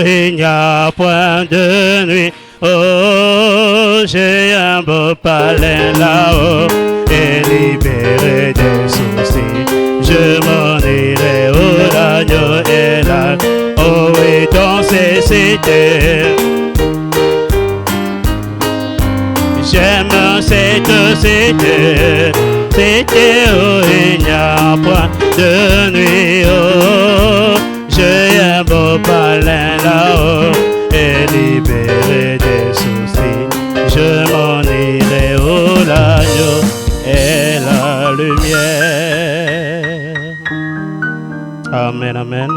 il n'y a point de nuit. Oh, j'ai un beau palais là-haut et libéré des soucis. Je m'en irai où l'agneau est là. Oh oui, dans ces cités. J'aime cette cité, cité où il n'y a point de nuit. Oh, j'ai un beau palais là-haut et libéré des soucis. Je m'en irai où l'agneau est la lumière. Amen, amen.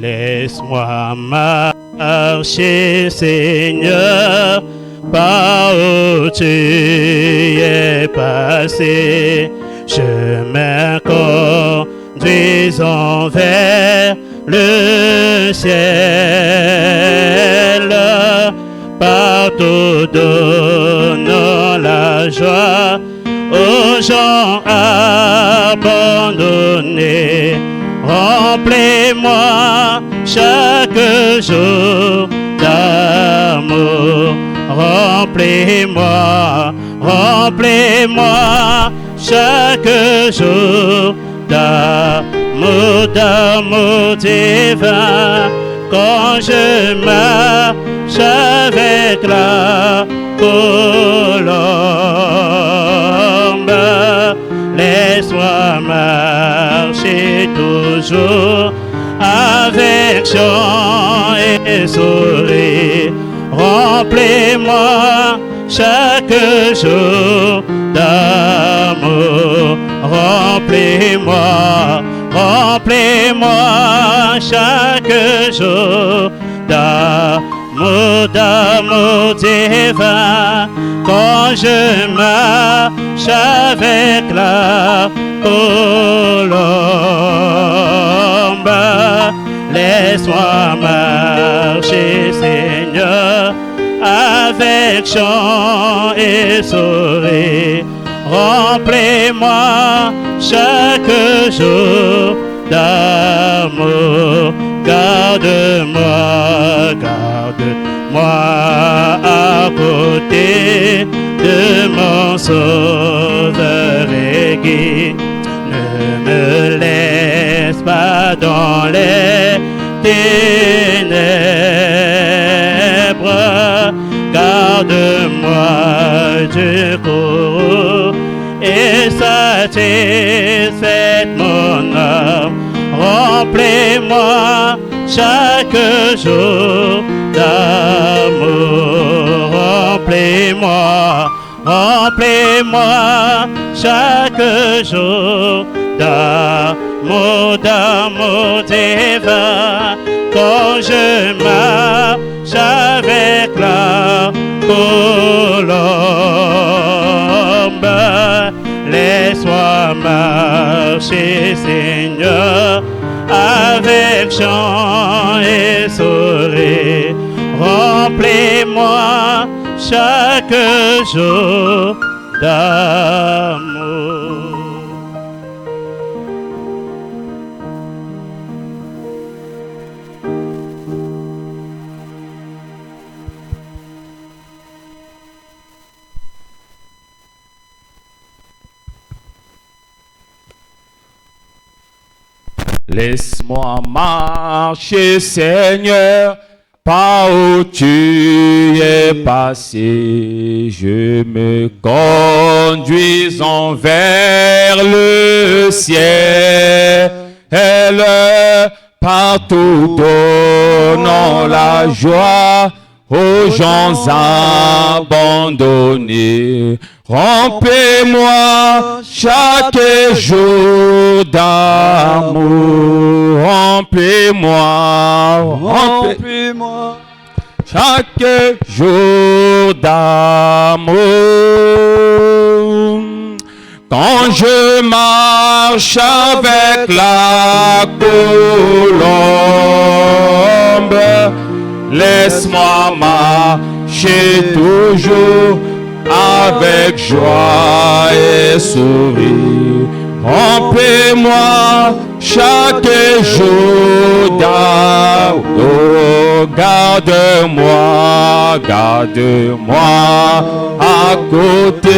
Laisse-moi marcher, Seigneur, par où tu es passé. Chemin conduisant vers le ciel, partout donnant la joie aux gens abandonnés. Remplis-moi chaque jour d'amour. Remplis-moi, remplis-moi chaque jour d'amour, d'amour divin. Quand je marche avec la colombe, laisse-moi marcher toujours avec chant et sourire. Remplis-moi chaque jour d'amour. Remplis-moi, remplis-moi chaque jour d'amour, d'amour divin. Quand je marche avec la colombe, laisse-moi marcher, Seigneur, avec chant et sourire. Remplis-moi chaque jour d'amour. Garde-moi, garde-moi à côté de mon sauveur et guide. Ne me laisse pas dans les ténèbres. Garde-moi du courroux et satisfais mon âme. Remplis-moi chaque jour d'amour. Remplis-moi, remplis-moi chaque jour d'amour, d'amour divin. Quand je marche avec la colombe, laisse-moi marcher, Seigneur, avec chant et sourire. Remplis-moi chaque jour d'amour. Laisse-moi marcher, Seigneur, par où tu es passé. Je me conduis vers le ciel, partout donnant la joie aux gens abandonnés. Remplis-moi chaque jour d'amour. Remplis-moi, remplis-moi chaque jour d'amour. Quand je marche avec la colombe, laisse-moi marcher toujours avec joie et sourire. Remplis-moi chaque jour d'amour. Oh, garde-moi, garde-moi à côté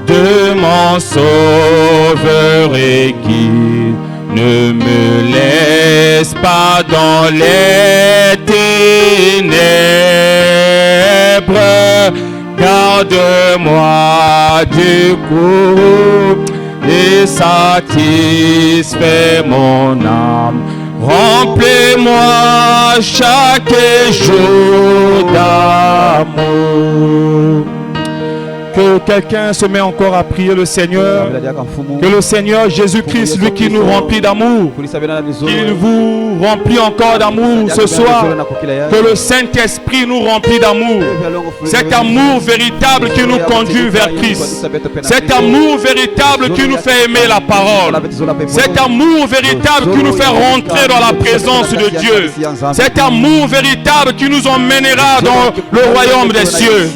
de mon sauveur et guide. Ne me laisse pas dans les ténèbres. Garde-moi du coup et satisfais mon âme. Remplis-moi chaque jour d'amour. Que quelqu'un se met encore à prier le Seigneur. Que le Seigneur Jésus-Christ, lui qui nous remplit d'amour, qu'il vous remplit encore d'amour ce soir. Que le Saint-Esprit nous remplit d'amour. Cet amour véritable qui nous conduit vers Christ. Cet amour véritable qui nous fait aimer la parole. Cet amour véritable qui nous fait rentrer dans la présence de Dieu. Cet amour véritable qui nous emmènera dans le royaume des cieux.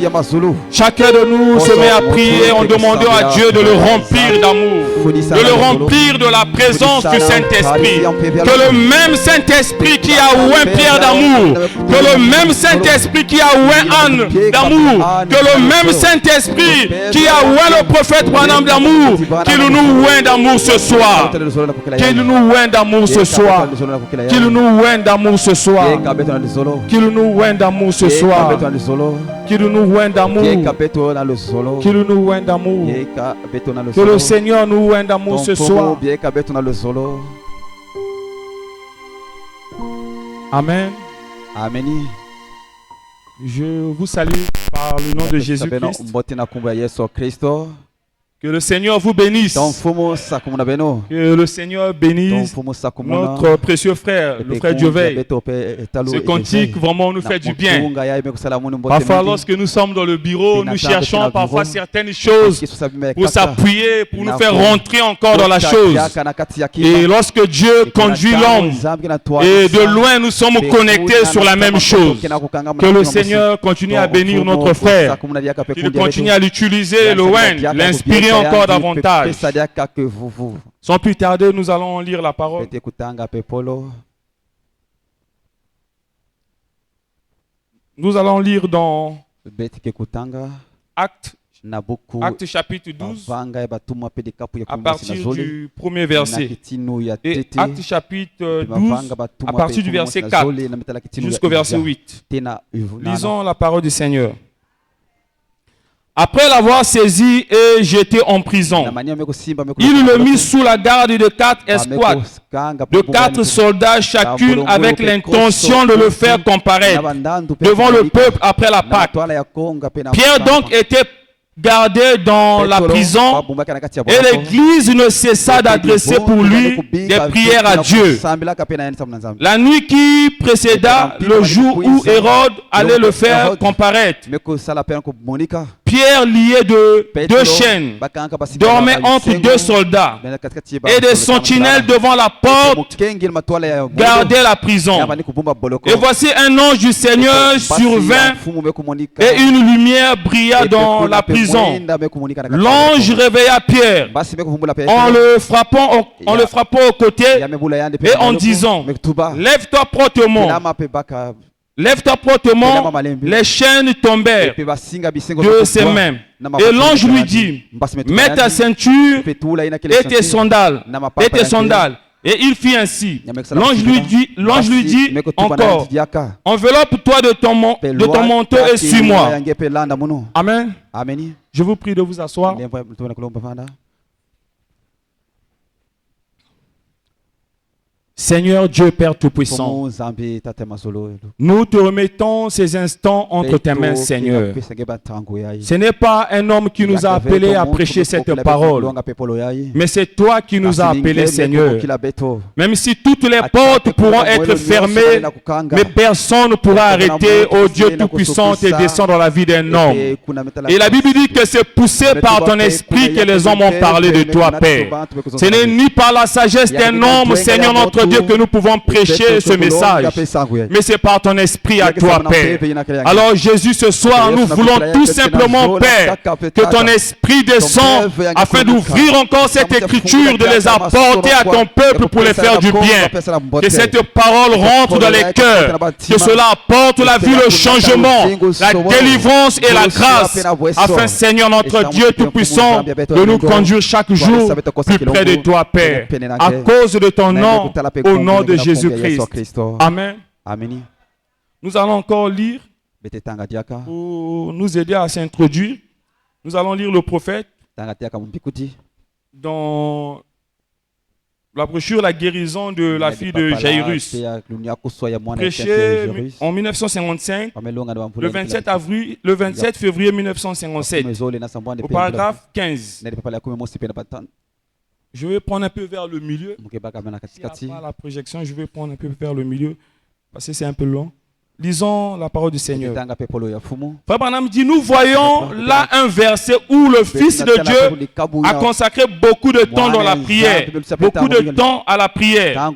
Chacun de nous se met à prier en demandant à Dieu de le remplir d'amour, de le remplir de la présence du Saint-Esprit. Que le même Saint-Esprit qui a oint Pierre d'amour, que le même Saint-Esprit qui a oint Anne d'amour, que le même Saint-Esprit qui a oint le prophète Branham d'amour, qu'il nous oint d'amour ce soir. Qu'il nous oint d'amour ce soir. Qu'il nous oint d'amour ce soir. Qu'il nous oint d'amour ce soir. Qu'il nous oint d'amour. Qu'il nous oint d'amour. Que le Seigneur nous oint d'amour ce soir. Amen. Amen. Je vous salue par le nom de Jésus-Christ. Que le Seigneur vous bénisse. Que le Seigneur bénisse notre précieux frère, le frère Dioveil. Ce cantique vraiment nous fait du bien. Parfois, lorsque nous sommes dans le bureau, nous cherchons parfois certaines choses pour s'appuyer, pour nous faire rentrer encore dans la chose. Et lorsque Dieu conduit l'homme, et de loin nous sommes connectés sur la même chose. Que le Seigneur continue à bénir notre frère. Qu'il continue à l'utiliser, le oindre, l'inspirer encore davantage. Sans plus tarder, nous allons lire la parole. Nous allons lire dans Actes chapitre 12 à partir du premier verset. Et Actes chapitre 12 à partir du verset 4 jusqu'au verset 8. Lisons la parole du Seigneur. Après l'avoir saisi et jeté en prison, il le mit sous la garde de 4 escouades, de 4 soldats chacune, avec l'intention de le faire comparaître devant le peuple après la Pâque. Pierre donc était gardé dans la prison et l'église ne cessa d'adresser pour lui des prières à Dieu. La nuit qui précéda le jour où Hérode allait le faire comparaître, Pierre, lié de 2 chaînes, dormait entre 2 soldats et des sentinelles devant la porte gardaient la prison. Et voici un ange du Seigneur survint et une lumière brilla dans la prison. L'ange réveilla Pierre en le frappant au côté et en disant: lève-toi promptement. Lève-toi promptement. Les chaînes tombèrent de ses mains. Et l'ange lui dit: mets ta ceinture et tes sandales. Et il fit ainsi. L'ange lui dit encore: enveloppe-toi de ton manteau et suis-moi. Amen. Je vous prie de vous asseoir. Seigneur Dieu Père Tout-Puissant, nous te remettons ces instants entre tes mains, Seigneur. Ce n'est pas un homme qui nous a appelés à prêcher cette parole, mais c'est toi qui nous as appelés, Seigneur. Même si toutes les portes pourront être fermées, mais personne ne pourra arrêter, ô Dieu Tout-Puissant, tes descendre dans la vie d'un homme. Et la Bible dit que c'est poussé par ton esprit que les hommes ont parlé de toi, Père. Ce n'est ni par la sagesse d'un homme, Seigneur notre Dieu, Dieu, que nous pouvons prêcher ce message. Mais c'est par ton esprit à toi, Père. Alors Jésus, ce soir, nous voulons tout simplement, Père, que ton esprit descende afin d'ouvrir encore cette écriture, de les apporter à ton peuple pour les faire du bien. Que cette parole rentre dans les cœurs, que cela apporte la vie, le changement, la délivrance et la grâce, afin, Seigneur notre Dieu Tout-Puissant, de nous conduire chaque jour plus près de toi, Père, à cause de ton nom, au nom de Jésus-Christ. Amen. Nous allons encore lire pour nous aider à s'introduire. Nous allons lire le prophète dans la brochure La guérison de la fille de Jairus, prêché en 1955, le 27 février 1957, au paragraphe 15. Je vais prendre un peu vers le milieu. S'il n'y a pas la projection, je vais prendre un peu vers le milieu, parce que c'est un peu long. Lisons la parole du Seigneur. Frère Branham dit, nous voyons là un verset où le Fils de Dieu a consacré beaucoup de temps dans la prière, beaucoup de temps à la prière.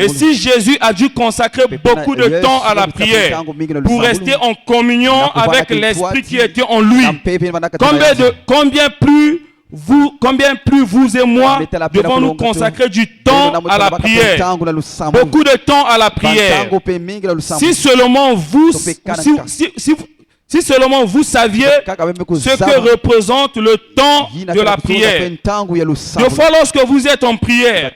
Et si Jésus a dû consacrer beaucoup de temps à la prière pour rester en communion avec l'Esprit qui était en lui, combien plus vous et moi devons nous consacrer du temps à la prière, beaucoup de temps à la prière. Si seulement vous saviez ce que représente le temps de la prière. Des fois, lorsque vous êtes en prière,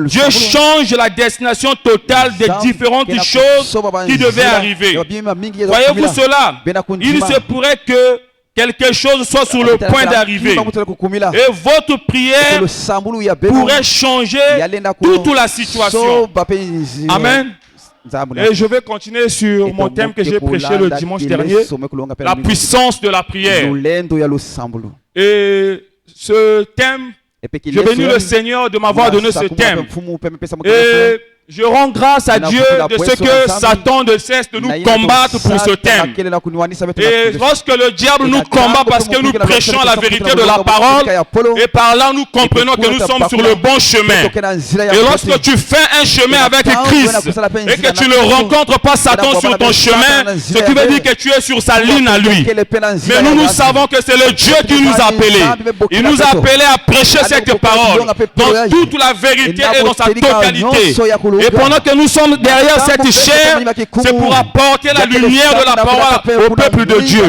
Dieu change la destination totale des différentes choses qui devaient arriver. Voyez-vous cela? Il se pourrait que quelque chose soit sur le point d'arriver. Et votre prière pourrait changer toute la situation. Amen. Et je vais continuer sur mon thème que j'ai prêché le dimanche dernier, la puissance de la prière. Et ce thème, je bénis le Seigneur de m'avoir donné ce thème. Et je rends grâce à Dieu de ce que Satan ne cesse de nous combattre pour ce thème. Et lorsque le diable nous combat parce que nous prêchons la vérité de la parole, et par là nous comprenons que nous sommes sur le bon chemin. Et lorsque tu fais un chemin avec Christ et que tu ne rencontres pas Satan sur ton chemin, ce qui veut dire que tu es sur sa ligne à lui. Mais nous savons que c'est le Dieu qui nous a appelés. Il nous a appelés à prêcher cette parole dans toute la vérité et dans sa totalité. Et pendant que nous sommes derrière cette chair, c'est pour apporter la lumière de la parole au peuple de Dieu.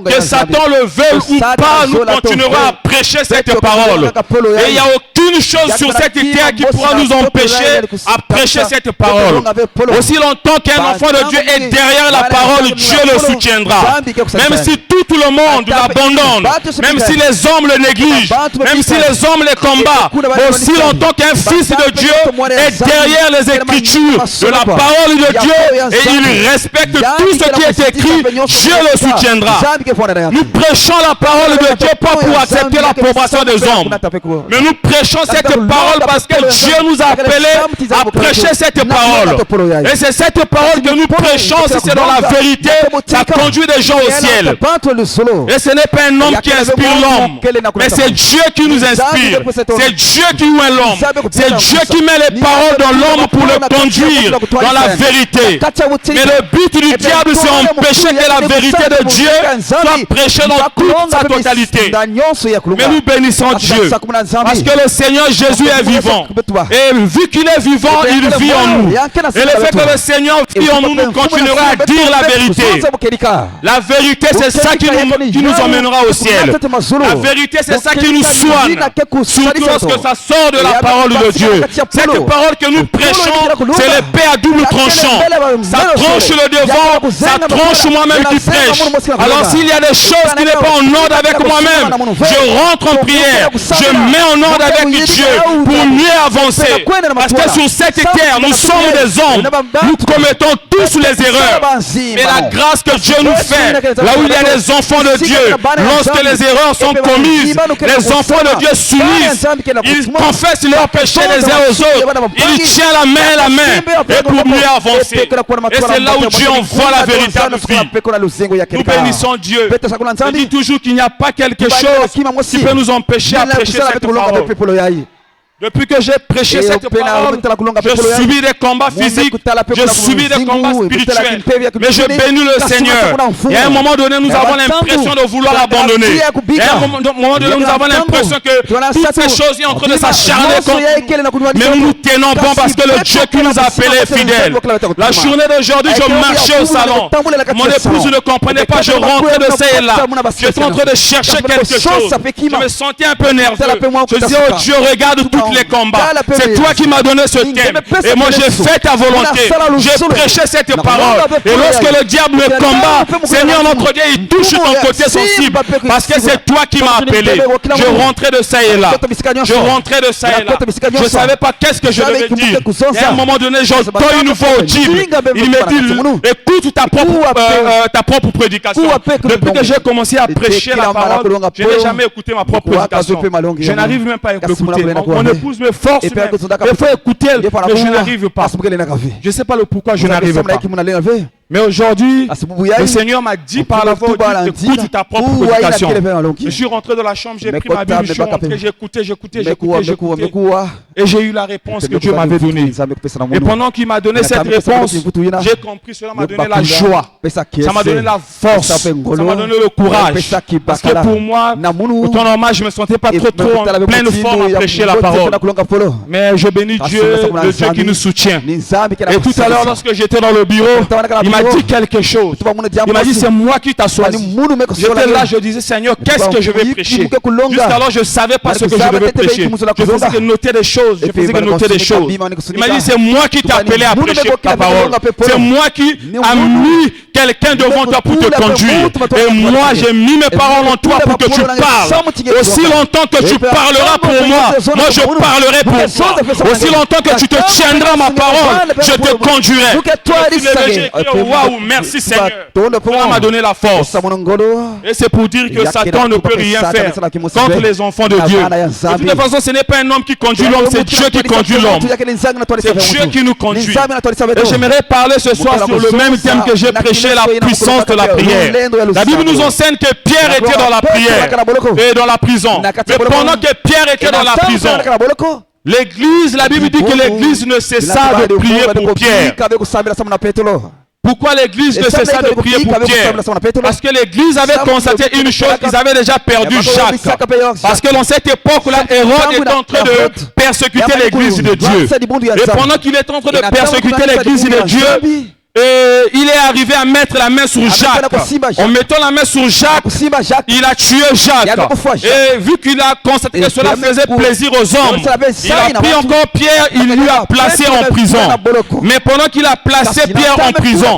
Que Satan le veuille ou pas, nous continuerons à prêcher cette parole. Et il n'y a aucune chose sur cette terre qui pourra nous empêcher à prêcher cette parole. Aussi longtemps qu'un enfant de Dieu est derrière la parole, Dieu le soutiendra. Même si tout le monde l'abandonne, même si les hommes le négligent, même si les hommes les combattent, aussi longtemps qu'un fils de Dieu est derrière les écritures de la parole de Dieu et il respecte tout ce qui est écrit, Dieu le soutiendra. Nous prêchons la parole de Dieu pas pour accepter l'approbation des hommes, mais nous prêchons cette parole parce que Dieu nous a appelés à prêcher cette parole. Et c'est cette parole que nous prêchons, si c'est dans la vérité, ça conduit des gens au ciel. Et ce n'est pas un homme qui inspire l'homme, mais c'est Dieu qui nous inspire. C'est Dieu qui ouvre l'homme. C'est Dieu qui met les paroles dans l'homme pour le conduire dans la vérité. Mais le but du diable, c'est empêcher que la vérité de Dieu soit prêchée dans toute sa totalité. Mais nous bénissons Dieu parce que le Seigneur Jésus est vivant. Et vu qu'il est vivant, il vit en nous. Et le fait que le Seigneur vit en nous, nous continuerons à dire la vérité. La vérité, c'est ça qui nous emmènera au ciel. La vérité, c'est ça qui nous soigne. Surtout lorsque ça sort de la parole de Dieu. Cette parole que nous prêchons, c'est l'épée à double tranchant. Ça tranche le devant, ça tranche moi-même qui prêche. Alors s'il y a des choses qui ne sont pas en ordre avec moi-même, je rentre en prière, je mets en ordre avec Dieu pour mieux avancer. Parce que sur cette terre, nous sommes des hommes, nous commettons tous les erreurs. Mais la grâce que Dieu nous fait, là où il y a des enfants de Dieu, lorsque les erreurs sont commises, les enfants de Dieu s'unissent, ils confessent leurs péchés les uns aux autres, ils tiennent la main et pour mieux avancer. Et c'est là où Dieu envoie la véritable vie. Nous bénissons Dieu. Je dis toujours qu'il n'y a pas quelque chose qui peut nous empêcher à prêcher cette parole. Depuis que j'ai prêché cette parole, je subis des combats physiques, je subis des combats spirituels. Mais je bénis le Seigneur. Et à un moment donné, nous avons l'impression de vouloir abandonner. Et à un moment donné, nous avons l'impression que toutes ces choses sont en train de s'acharner contre nous. Mais nous nous tenons bon parce que le Dieu qui nous a appelés est fidèle. La journée d'aujourd'hui, je marchais au salon. Mon épouse ne comprenait pas. Je rentrais de ça et là. J'étais en train de chercher quelque chose. Je me sentais un peu nerveux. Je disais, oh Dieu, regarde tous les combats. C'est toi qui m'as donné ce thème. Et moi, j'ai fait ta volonté. J'ai prêché cette parole. Et lorsque le diable me combat, Seigneur notre Dieu, il touche ton côté sensible. Parce que c'est toi qui m'as appelé. Je rentrais de ça et là. Je rentrais de ça et là. Je ne savais pas qu'est-ce que je devais dire. Et à un moment donné, j'entends une voix audible. Il me dit, écoute ta propre prédication. Depuis que j'ai commencé à prêcher la parole, je n'ai jamais écouté ma propre prédication. Je n'arrive même pas à écouter. Mon épouse me force même. Il faut écouter, mais je n'arrive pas. Je ne sais pas le pourquoi je n'arrive pas. Mais aujourd'hui, le Seigneur m'a dit par la voix, écoute ta propre prédication. Je suis rentré dans la chambre, j'ai pris ma Bible, je suis rentré, j'écoutais. Et j'ai eu la réponse que Dieu m'avait donnée. Et pendant qu'il m'a donné cette réponse, j'ai compris, cela m'a donné la joie. Ça m'a donné la force. Ça m'a donné le courage. Parce que pour moi, au temps normal, je ne me sentais pas trop en pleine forme à prêcher la parole. Mais je bénis Dieu, le Dieu qui nous soutient. Et tout à l'heure, lorsque j'étais dans le bureau, il m'a dit quelque chose. Il m'a dit, c'est moi qui t'ai choisi. J'étais là, je disais, Seigneur, qu'est-ce que je vais prêcher? Jusqu'alors, je ne savais pas ce que je devais prêcher. Je faisais que noter des choses. Il m'a dit, c'est moi qui t'ai appelé à prêcher ta parole. C'est moi qui a mis quelqu'un devant toi pour te conduire. Et moi, j'ai mis mes paroles en toi pour que tu parles. Aussi longtemps que tu parleras pour moi, moi je parlerai pour toi. Aussi longtemps que tu te tiendras ma parole, je te conduirai. Waouh, merci Seigneur. Cela m'a donné la force. Et c'est pour dire que Satan ne peut rien faire contre les enfants de Dieu. De toute façon, ce n'est pas un homme qui conduit l'homme, c'est Dieu qui conduit l'homme. C'est Dieu qui nous conduit. Et j'aimerais parler ce soir sur le même thème que j'ai prêché, la puissance de la prière. La Bible nous enseigne que Pierre était dans la prière et dans la prison. Mais pendant que Pierre était dans la prison, l'église, la Bible dit que l'église ne cessa de prier pour Pierre. Pourquoi l'église ne cessa de prier pour Pierre? Parce que l'église avait constaté une chose, qu'ils avaient déjà perdu Jacques. Parce que dans cette époque-là, Hérode est en train de persécuter l'église de Dieu. Et pendant qu'il est en train de persécuter l'église de Dieu, il est arrivé à mettre la main sur Jacques. En mettant la main sur Jacques, il a tué Jacques. Et vu qu'il a constaté que cela faisait plaisir aux hommes, il a pris encore Pierre, il lui a placé en prison. Mais pendant qu'il a placé Pierre en prison,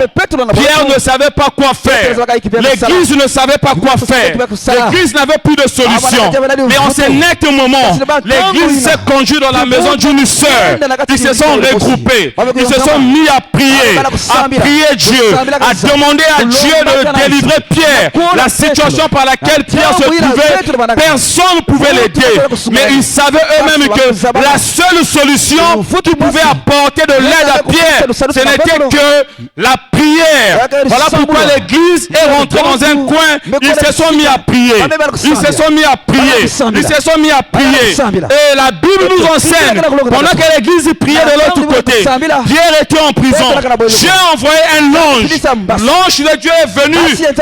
Pierre ne savait pas quoi faire. L'église ne savait pas quoi faire. L'église n'avait plus de solution. Mais en ce net moment, l'église s'est conduite dans la maison d'une sœur. Ils se sont regroupés. Ils se sont mis à prier. À prier Dieu, à demander à Dieu de délivrer Pierre. La situation par laquelle Pierre se trouvait, personne ne pouvait l'aider. Mais ils savaient eux-mêmes que la seule solution qui pouvait apporter de l'aide à Pierre, ce n'était que la prière. Voilà pourquoi l'église est rentrée dans un coin. Ils se sont mis à prier. Ils se sont mis à prier. Ils se sont mis à prier. Et la Bible nous enseigne, pendant que l'église priait de l'autre côté, Pierre était en prison. Dieu a envoyé un ange. L'ange de Dieu est venu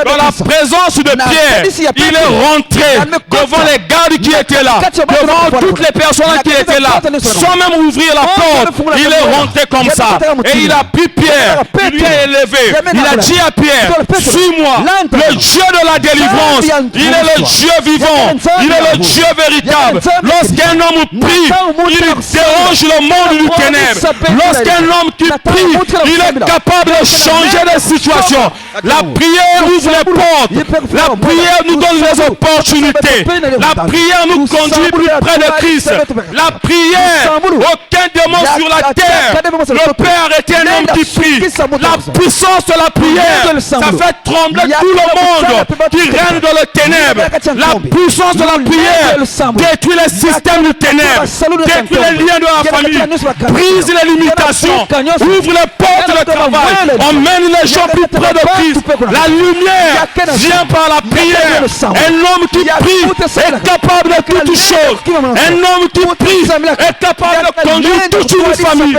dans la présence de Pierre. Il est rentré devant les gardes qui étaient là, devant toutes les personnes qui étaient là, sans même ouvrir la porte. Il est rentré comme ça. Et il a pris Pierre, il lui a élevé. Il a dit à Pierre, suis-moi, le Dieu de la délivrance. Il est le Dieu vivant. Il est le Dieu véritable. Lorsqu'un homme prie, il dérange le monde du ténèbre. Lorsqu'un homme qui prie, il est capable de changer de situation. La prière ouvre les portes. La prière nous donne les opportunités. La prière nous conduit plus près de Christ. La prière, aucun démon sur la terre, le Père était un homme qui prie. La puissance de la prière, ça fait trembler tout le monde qui règne dans le ténèbres. La puissance de la prière détruit les systèmes de ténèbres, détruit les liens de la famille, brise les limitations, ouvre les portes de travail, emmène les gens plus près de Christ. La lumière vient par la prière. Un homme qui prie est capable de toutes choses. Un homme qui prie est capable de conduire toute une famille.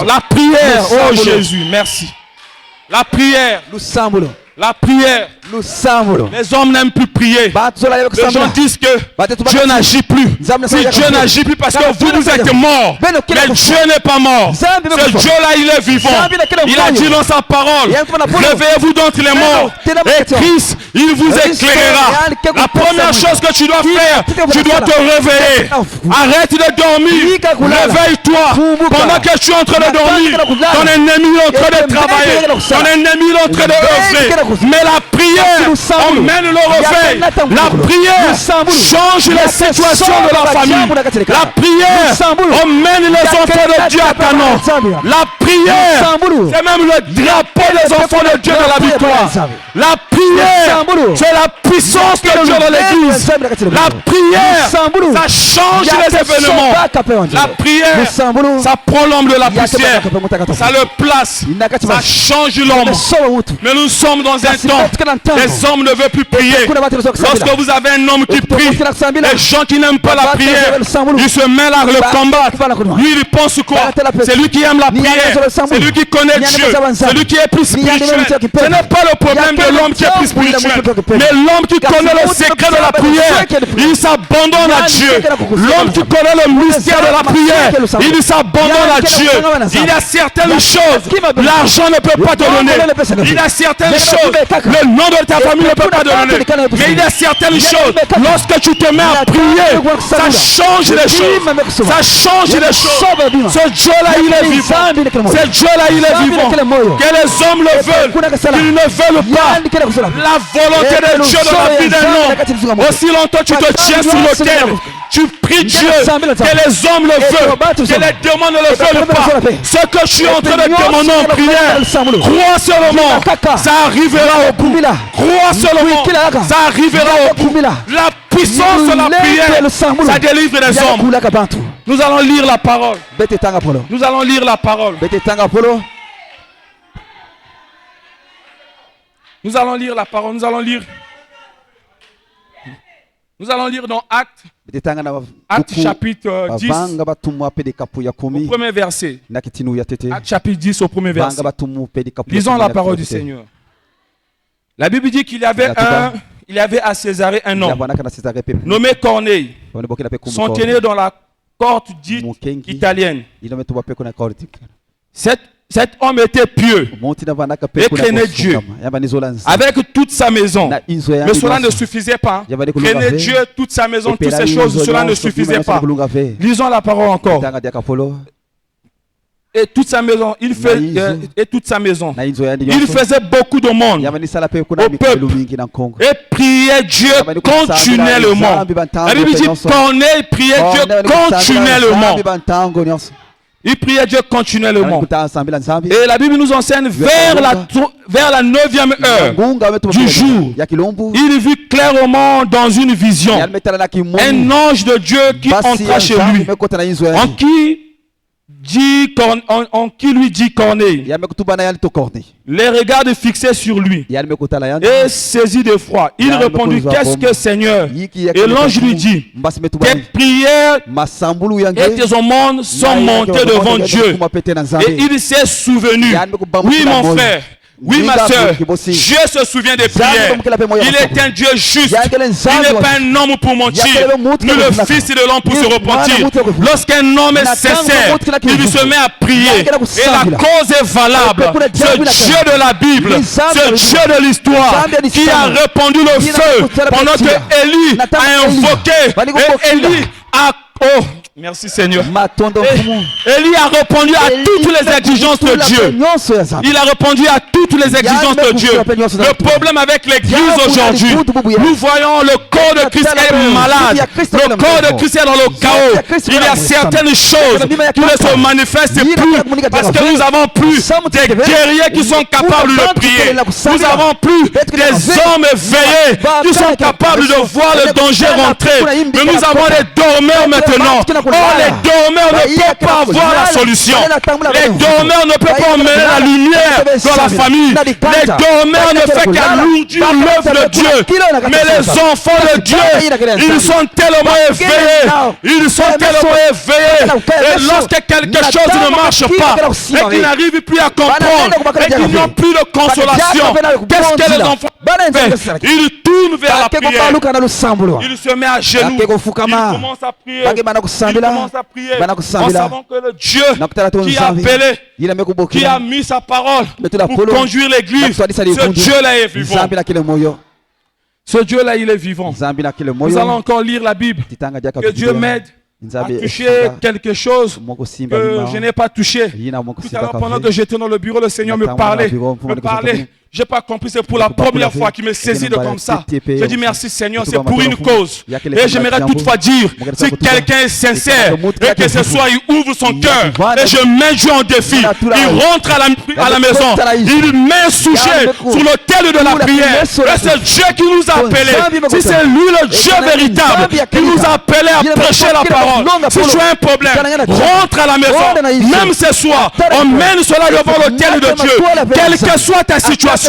La prière, oh Jésus, merci. La prière, la prière. Les hommes n'aiment plus prier. Les gens disent que Dieu n'agit plus. Si Dieu n'agit plus parce que vous êtes morts. Mais Dieu n'est pas mort. Ce Dieu-là, il est vivant. Il a dit dans sa parole, réveillez-vous d'entre les morts. Et Christ, il vous éclairera. La première chose que tu dois faire, tu dois te réveiller. Arrête de dormir. Réveille-toi. Pendant que tu es en train de dormir, ton ennemi est en train de travailler. Ton ennemi est en train de œuvrer. Mais la prière emmène le réveil. La prière change les situations de la famille. La prière emmène les enfants de Dieu à Canaan. La prière, c'est même le drapeau des enfants de Dieu dans la victoire. La prière, c'est la puissance de Dieu dans l'église. La prière, ça change les événements. La prière, ça prend l'homme de la poussière. Ça le place. Ça change l'homme. Mais nous sommes dans un temps, les hommes ne veulent plus prier. Lorsque vous avez un homme qui prie, les gens qui n'aiment pas la prière, ils se mêlent à le combattre. Lui, il pense quoi? C'est lui qui aime la prière. C'est lui qui connaît Dieu. C'est lui qui est plus spirituel. Ce n'est pas le problème de l'homme qui est plus spirituel. Mais l'homme qui connaît le secret de la prière, il s'abandonne à Dieu. L'homme qui connaît le mystère de la prière, il s'abandonne à Dieu. Il y a certaines choses, l'argent ne peut pas te donner. Il y a certaines choses, le nom de ta famille ne peut pas te donner. Mais il y a certaines choses, lorsque tu te mets à prier, ça change les choses. Ça change les choses. Ce Dieu-là, il est vivant. Ce Dieu-là, il est vivant. Que les hommes le veulent, qu'ils ne veulent pas. La volonté de Dieu dans la vie d'un homme. Aussi longtemps tu te tiens sur l'autel, tu pries Dieu, que les hommes le veulent, que les démons ne le veulent pas. Ce que je suis en train de demander en prière, crois seulement, ça arrivera au bout. Crois seulement, ça arrivera au bout. La puissance de la prière, ça délivre les hommes. Nous allons lire la parole. Nous allons lire la parole. Nous allons lire la parole. Nous allons lire dans Actes chapitre 10 au premier verset. Actes chapitre 10 au premier verset. Lisons la parole du Seigneur. La Bible dit qu'il y avait à Césarée un homme nommé Corneille, centenier dans la cohorte dite italienne. Cet homme était pieux et craignait Dieu avec toute sa maison. Mais cela ne suffisait pas. Craignait Dieu, toute sa maison, toutes ces choses, cela ne suffisait pas. Lisons la parole encore. Et toute sa maison, il faisait beaucoup de monde au peuple et priait Dieu continuellement. La Bible dit Corneille priait Dieu continuellement. Il priait Dieu continuellement. Et la Bible nous enseigne vers la 9e heure du jour, il vit clairement dans une vision un ange de Dieu qui entra chez lui, en qui lui dit Corneille. Les regards fixés sur lui et saisi d'effroi, il répondit, qu'est-ce que Seigneur? Et l'ange lui dit, tes prières et tes aumônes sont montées devant Dieu. Et il s'est souvenu, oui mon frère, oui ma soeur, Dieu se souvient des prières. Il est un Dieu juste. Il n'est pas un homme pour mentir, ni le fils de l'homme pour se repentir. Lorsqu'un homme est sincère, il se met à prier et la cause est valable. Ce Dieu de la Bible, ce Dieu de l'histoire qui a répandu le feu pendant que Élie a invoqué et Élie a Merci Seigneur. Et Élie a répondu à toutes les exigences de Dieu. Il a répondu à toutes les exigences de Dieu. Le problème avec l'église aujourd'hui, nous voyons le corps de Christ est malade. Le corps de Christ est dans le chaos. Il y a certaines choses qui ne se manifestent plus parce que nous avons plus des guerriers qui sont capables de prier. Nous avons plus des hommes éveillés qui sont capables de voir le danger rentrer. Mais nous avons des dormeurs maintenant. Or, les dormeurs ne peuvent pas avoir la solution. Les dormeurs ne peuvent pas emmener la lumière dans la famille. Les dormeurs ne font qu'alourdir l'œuvre de Dieu. Mais les enfants de Dieu, ils sont tellement éveillés. Ils sont tellement éveillés. Et lorsque quelque chose ne marche pas, et qu'ils n'arrivent plus à comprendre, et qu'ils n'ont plus de consolation, qu'est-ce que les enfants font? Ils tournent vers la prière. Ils se mettent à genoux. Ils commencent à prier. Ils commencent à prier en savant que le Dieu qui a appelé, qui a mis sa parole pour conduire l'église, ce Dieu-là est vivant. Ce Dieu-là, il est vivant. Nous allons encore lire la Bible. Que Dieu m'aide à toucher quelque chose que je n'ai pas touché. Tout à l'heure, pendant que j'étais dans le bureau, le Seigneur me parlait. Je n'ai pas compris, c'est pour la première fois qu'il me saisit de comme ça. Je dis merci Seigneur, c'est pour une cause. Et j'aimerais toutefois dire, si quelqu'un est sincère et que ce soit il ouvre son cœur, et je mets Dieu en défi, il rentre à la maison, il met un sujet sur l'autel de la prière. Et c'est Dieu qui nous a appelés. Si c'est lui le Dieu véritable qui nous a appelés à prêcher la parole, si tu as un problème, rentre à la maison, même ce soir, emmène cela devant l'autel de Dieu, quelle que soit ta situation,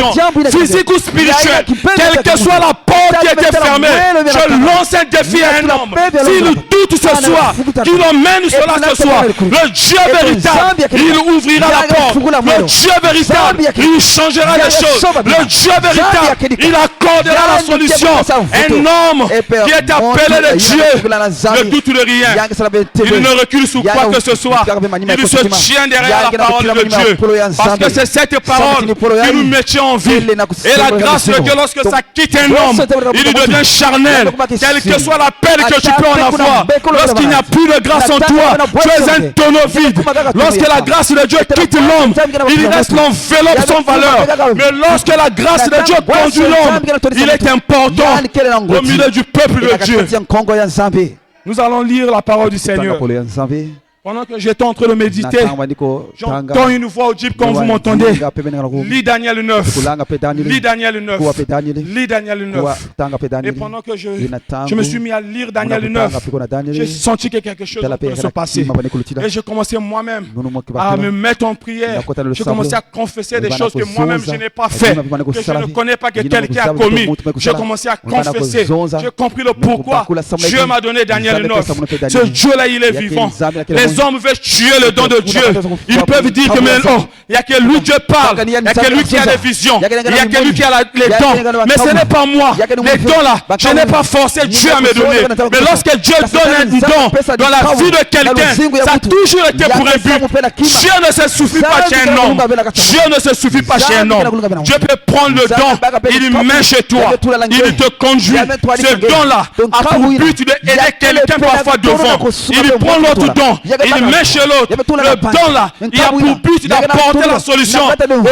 physique ou spirituelle, quelle que soit la porte qui était fermée, je lance un défi à un homme. S'il doute ce soir, qu'il emmène cela ce soir. Le Dieu véritable, il ouvrira la porte. Le Dieu véritable, il changera les choses. Le Dieu véritable, il accordera la solution. Un homme qui est appelé de Dieu ne doute de rien. Il ne recule sur quoi que ce soit. Il se tient derrière la parole de Dieu. Parce que c'est cette parole que nous mettions en vie. Et la grâce de Dieu, lorsque ça quitte un homme, il devient charnel. Quelle que soit la peine que tu peux en avoir, lorsqu'il n'y a plus de grâce en toi, tu es un tonneau vide. Lorsque la grâce de Dieu quitte l'homme, il reste l'enveloppe sans valeur. Mais lorsque la grâce de Dieu conduit l'homme, il est important au milieu du peuple de Dieu. Nous allons lire la parole du Seigneur. Pendant que j'étais en train de méditer, j'entends une voix audible quand vous m'entendez. Lis Daniel 9. Lis Daniel 9. Lis Daniel 9. Et pendant que je me suis mis à lire Daniel 9, j'ai senti que quelque chose allait se passer. Et j'ai commencé moi-même à me mettre en prière. J'ai commencé à confesser des choses que moi-même je n'ai pas fait, que je ne connais pas, que quelqu'un a commis. J'ai commencé à confesser. J'ai compris le pourquoi Dieu m'a donné Daniel 9. Ce Dieu-là, il est vivant. Les hommes veulent tuer le don de Dieu. Ils peuvent dire que il n'y a que lui Dieu parle, il n'y a que lui qui a les visions, il n'y a que lui qui a les dons. Mais ce n'est pas moi. Les dons là, je n'ai pas forcé Dieu à me donner. Mais lorsque Dieu donne un don dans la vie de quelqu'un, ça a toujours été pour un but. Dieu ne se suffit pas chez un homme. Dieu ne se suffit pas chez un homme. Dieu peut prendre le don, il le met chez toi, il te conduit. Ce don là a pour but d'aider quelqu'un parfois devant. Il prend l'autre don, il met chez l'autre. Le don là, il a pour but d'apporter la solution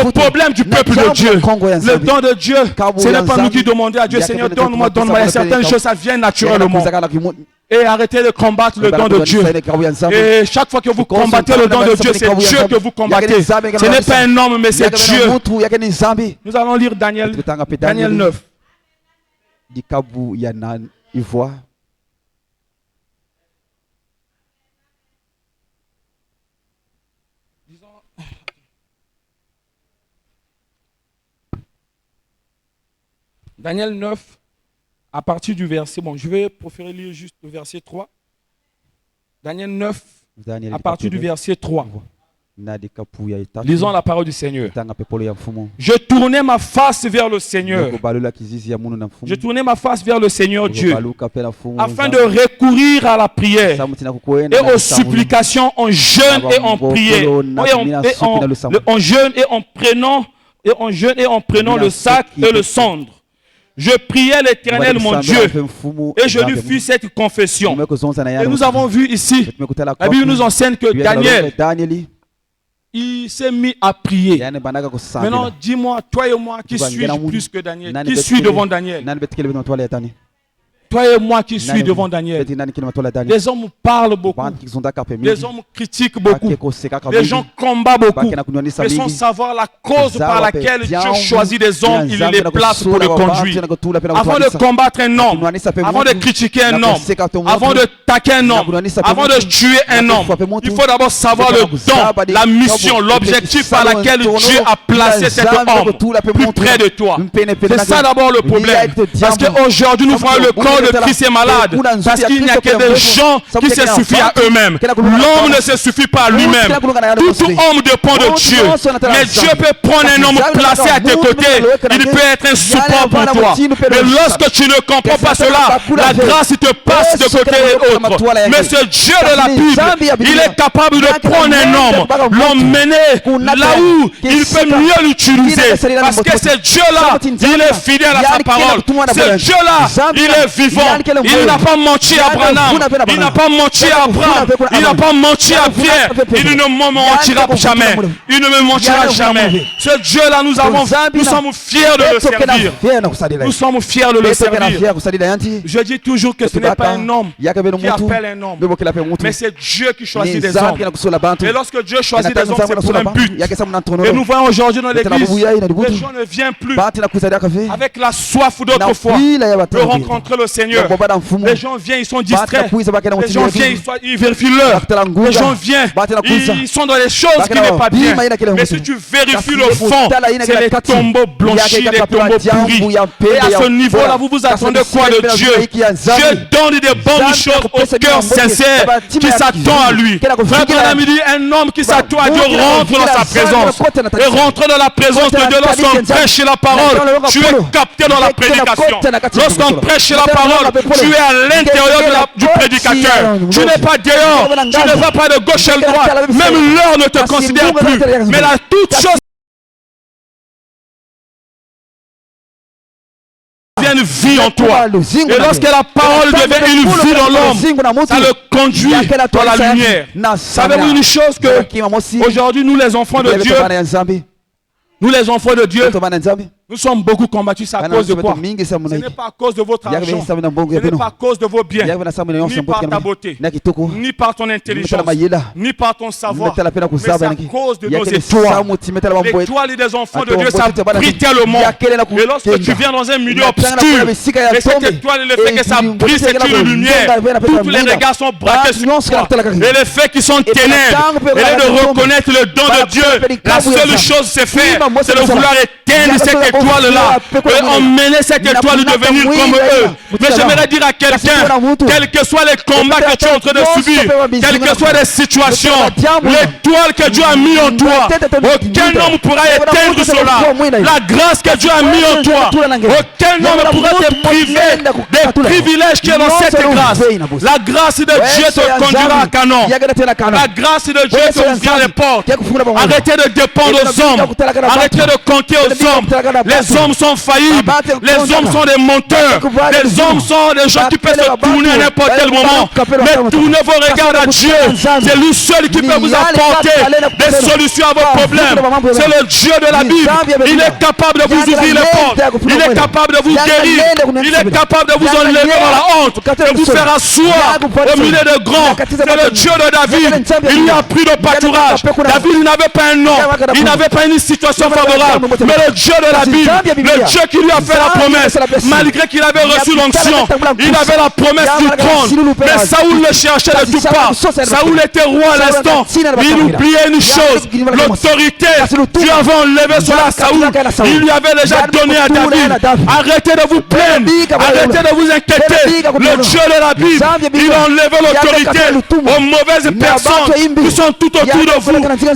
au problème du peuple de Dieu. Le don de Dieu, ce n'est pas nous qui demandons à Dieu, Seigneur, donne-moi, donne-moi. Il y a certaines choses, ça vient naturellement. Et arrêtez de combattre le don de Dieu. Et chaque fois que vous combattez le don de Dieu, c'est Dieu que vous combattez. Ce n'est pas un homme, mais c'est Dieu. Nous allons lire Daniel 9. Daniel 9, à partir du verset, je vais préférer lire juste le verset 3. Daniel 9, à partir du verset 3. Lisons la parole du Seigneur. Je tournais ma face vers le Seigneur. Je tournais ma face vers le Seigneur Dieu, afin de recourir à la prière et aux supplications en jeûne et en prière, en jeûne et en prenant le sac et le cendre. Je priais l'Éternel, mon Dieu, et je lui fis cette confession. Et nous avons vu ici, la Bible nous enseigne que Daniel, il s'est mis à prier. Maintenant, dis-moi, toi et moi, qui suis-je plus que Daniel? Qui suis devant Daniel? Toi et moi qui suis devant Daniel. Les hommes parlent beaucoup. Les hommes critiquent beaucoup. Les gens combattent beaucoup. Mais sans savoir la cause par laquelle Dieu choisit des hommes, il les place pour les conduire. Avant de combattre un homme, avant de critiquer un homme, avant de taquer un homme, avant de tuer un homme, il faut d'abord savoir le don, la mission, l'objectif par laquelle Dieu a placé cet homme plus près de toi. C'est ça d'abord le problème. Parce qu'aujourd'hui, nous voyons le corps de Christ est malade parce qu'il n'y a que des gens qui se suffisent à eux-mêmes. L'homme ne se suffit pas à lui-même. Tout homme dépend de Dieu. Mais Dieu peut prendre un homme placé à tes côtés. Il peut être un support pour toi. Mais lorsque tu ne comprends pas cela, la grâce te passe de côté et autre. Mais ce Dieu de la Bible, il est capable de prendre un homme, l'emmener là où il peut mieux l'utiliser. Parce que ce Dieu-là, il est fidèle à sa parole. Ce Dieu-là, il est vivant. Il n'a pas menti à Abraham, il n'a pas menti à Abraham, il n'a pas menti à Pierre. Il ne me mentira jamais. Il ne me mentira jamais. Ce Dieu-là, nous sommes fiers de le servir. Nous sommes fiers de le servir. Je dis toujours que ce n'est pas un homme qui appelle un homme, mais c'est Dieu qui choisit des hommes. Et lorsque Dieu choisit des hommes, c'est pour un but. Et nous voyons aujourd'hui dans l'église, les gens ne viennent plus avec la soif d'autrefois de rencontrer le Seigneur. Les gens viennent, ils sont distraits. Les gens viennent, ils vérifient l'heure. Les gens viennent, ils sont dans les choses qui n'est pas bien. Mais si tu vérifies le fond, c'est les tombeaux blanchis, les tombeaux pourris. Et à ce niveau-là, vous vous attendez quoi de Dieu? Dieu donne des bonnes choses au cœur sincère qui s'attend à lui. Frère Branham dit, un homme qui s'attend à Dieu rentre dans sa présence. Et rentre dans la présence de Dieu lorsqu'on prêche la parole, tu es capté dans la prédication. Lorsqu'on prêche la parole, tu es à l'intérieur du prédicateur. Tu n'es pas dehors. Tu ne vas pas de gauche à droite. Même l'heure ne te considère plus. Mais là, toute chose devient une vie en toi. Et lorsque la parole devient une vie dans l'homme, ça le conduit dans la lumière. Savez-vous une chose que aujourd'hui, nous les enfants de Dieu, nous sommes beaucoup combattus à cause de quoi? Ce n'est pas à cause de votre argent, ce n'est pas à cause de vos biens, ni par ta beauté, ni par ton intelligence, ni par ton savoir, mais c'est à cause de nos étoiles. L'étoile des enfants de Dieu, ça brille tellement. Et lorsque tu viens dans un milieu obscur, et cette étoile, le fait que ça brille, c'est une lumière. Tous les regards sont braqués sur toi. Et le fait qu'ils sont ténèbres, et de reconnaître le don de Dieu, la seule chose c'est faire, c'est de vouloir éteindre cette étoile-là et emmener cette étoile de devenir comme eux. Mais j'aimerais dire à quelqu'un, quels que soient les combats que tu es en train de subir, quelles que soient les situations, l'étoile que Dieu a mis en toi, aucun homme pourra éteindre cela. La grâce que Dieu a mis en toi, aucun homme pourra te priver des privilèges qui est dans cette grâce. La grâce de Dieu te conduira à Canaan. La grâce de Dieu te ouvre les portes. Arrêtez de dépendre aux hommes. Arrêtez de compter aux hommes. Les hommes sont faillibles. Les hommes sont des menteurs. Les hommes sont des gens qui peuvent se tourner à n'importe quel moment. Mais tournez vos regards à Dieu. C'est lui seul qui peut vous apporter des solutions à vos problèmes. C'est le Dieu de la Bible. Il est capable de vous ouvrir les portes. Il est capable de vous guérir. Il est capable de vous enlever dans la honte, de vous faire asseoir au milieu de grands. C'est le Dieu de David. Il lui a pris le pâturage. David n'avait pas un nom. Il n'avait pas une situation favorable. Mais le Dieu de la Bible, le Dieu qui lui a fait la promesse, malgré qu'il avait reçu l'onction, il avait la promesse du trône. Mais Saoul le cherchait de toutes parts. Saoul était roi à l'instant. Il oubliait une chose, l'autorité. Dieu avait enlevé cela à Saoul. Il lui avait déjà donné à David. Arrêtez de vous plaindre. Arrêtez de vous inquiéter. Le Dieu de la Bible, il a enlevé l'autorité aux mauvaises personnes qui sont tout autour de vous.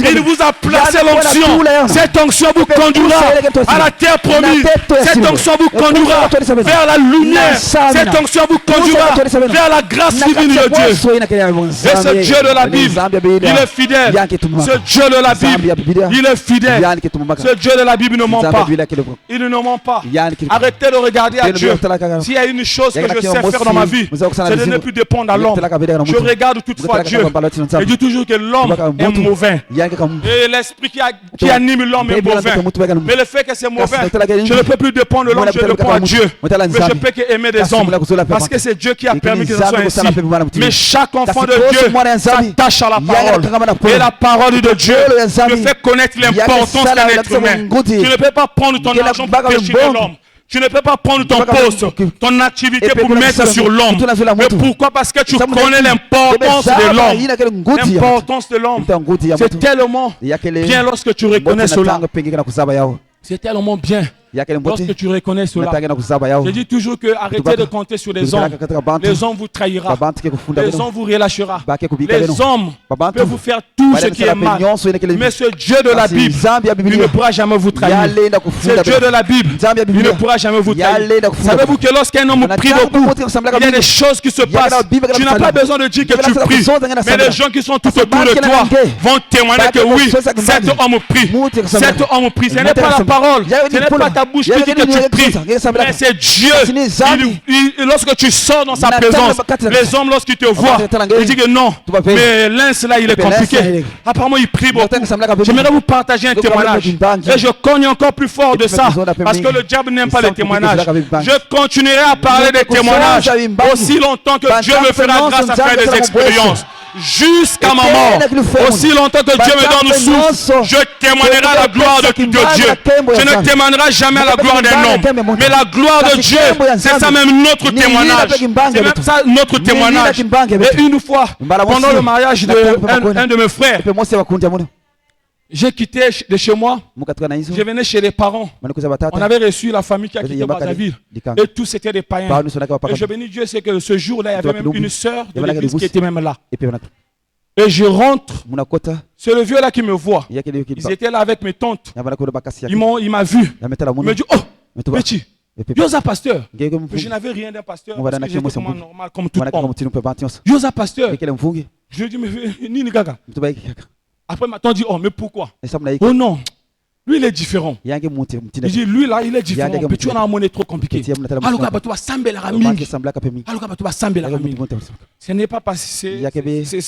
Il vous a placé l'onction. Cette onction vous conduira à la terre promise. Cette onction vous conduira vers la lumière. Cette onction vous conduira vers la grâce divine de Dieu. Et ce Dieu de la Bible, il est fidèle. Ce Dieu de la Bible, il est fidèle. Ce Dieu de la Bible ne ment pas. Il ne ment pas. Arrêtez de regarder à Dieu. S'il y a une chose que je sais faire dans ma vie, c'est de ne plus dépendre à l'homme. Je regarde toutefois Dieu et dis toujours que l'homme est mauvais. Et l'esprit qui anime l'homme est mauvais. Mais le fait que c'est mauvais, je ne peux plus dépendre de l'homme, je dépends à Dieu. Mais je peux qu'aimer des hommes parce que c'est Dieu qui a permis que ce soit ainsi. Mais chaque enfant de Dieu s'attache à la parole. Et la parole de Dieu te fait connaître l'importance d'un être humain. Tu ne peux pas prendre ton argent pour pécher de l'homme. Tu ne peux pas prendre ton poste, ton activité pour mettre sur l'homme. Mais pourquoi? Parce que tu connais l'importance de l'homme. L'importance de l'homme. C'est tellement bien lorsque tu reconnais cela. C'est tellement bien. Lorsque tu reconnais cela, je dis toujours que arrêtez de compter sur les hommes. Les hommes vous trahira. Les hommes vous relâchera. Les hommes peuvent vous faire tout ce qui est mal. Mais ce Dieu de la Bible, il ne pourra jamais vous trahir. Ce Dieu de la Bible, il ne pourra jamais vous trahir. Savez-vous que lorsqu'un homme prie beaucoup, il y a des choses qui se passent. Tu n'as pas besoin de dire que tu pries. Mais les gens qui sont tout autour de toi vont témoigner que oui, cet homme prie. Cet homme prie. Ce n'est pas la parole. Ce n'est pas ta bouche qui dit que tu pries, mais c'est Dieu. Lorsque tu sors dans sa présence, les hommes lorsqu'ils te voient, ils disent que non, mais l'un là il est compliqué. Apparemment il prie beaucoup. J'aimerais vous partager un témoignage et je cogne encore plus fort de ça parce que le diable n'aime pas les témoignages. Je continuerai à parler des témoignages aussi longtemps que Dieu me fera grâce à faire des expériences. Jusqu'à ma mort, aussi longtemps que Dieu me donne le souffle, je témoignerai la gloire de Dieu. Je ne témoignerai jamais la gloire d'un homme, mais la gloire de Dieu, c'est ça même notre témoignage. C'est même ça notre témoignage. Et une fois, pendant le mariage d'un de mes frères, j'ai quitté de chez moi, je venais chez les parents. On avait reçu la famille qui a quitté Brazzaville. Et tous étaient des païens. Et je bénis Dieu, c'est que ce jour-là, il y avait même une sœur de l'église qui était même là. Et je rentre. C'est le vieux là qui me voit. Ils étaient là avec mes tantes. Il m'a vu. Il m'a dit, oh, petit, Yosa pasteur. Je n'avais rien d'un pasteur. Parce que j'étais normal comme tout le monde. Yosa pasteur. Je lui ai dit, mais Nini Gaga. Après, ma tante dit, oh, mais pourquoi? Oh non, lui, il est différent. Il dit, lui, là, il est différent. Mais tu as un monnaie trop compliqué. Alors, tu vas sambler la ramine. Alors, tu vas sambler la ramine. Ce n'est pas passé.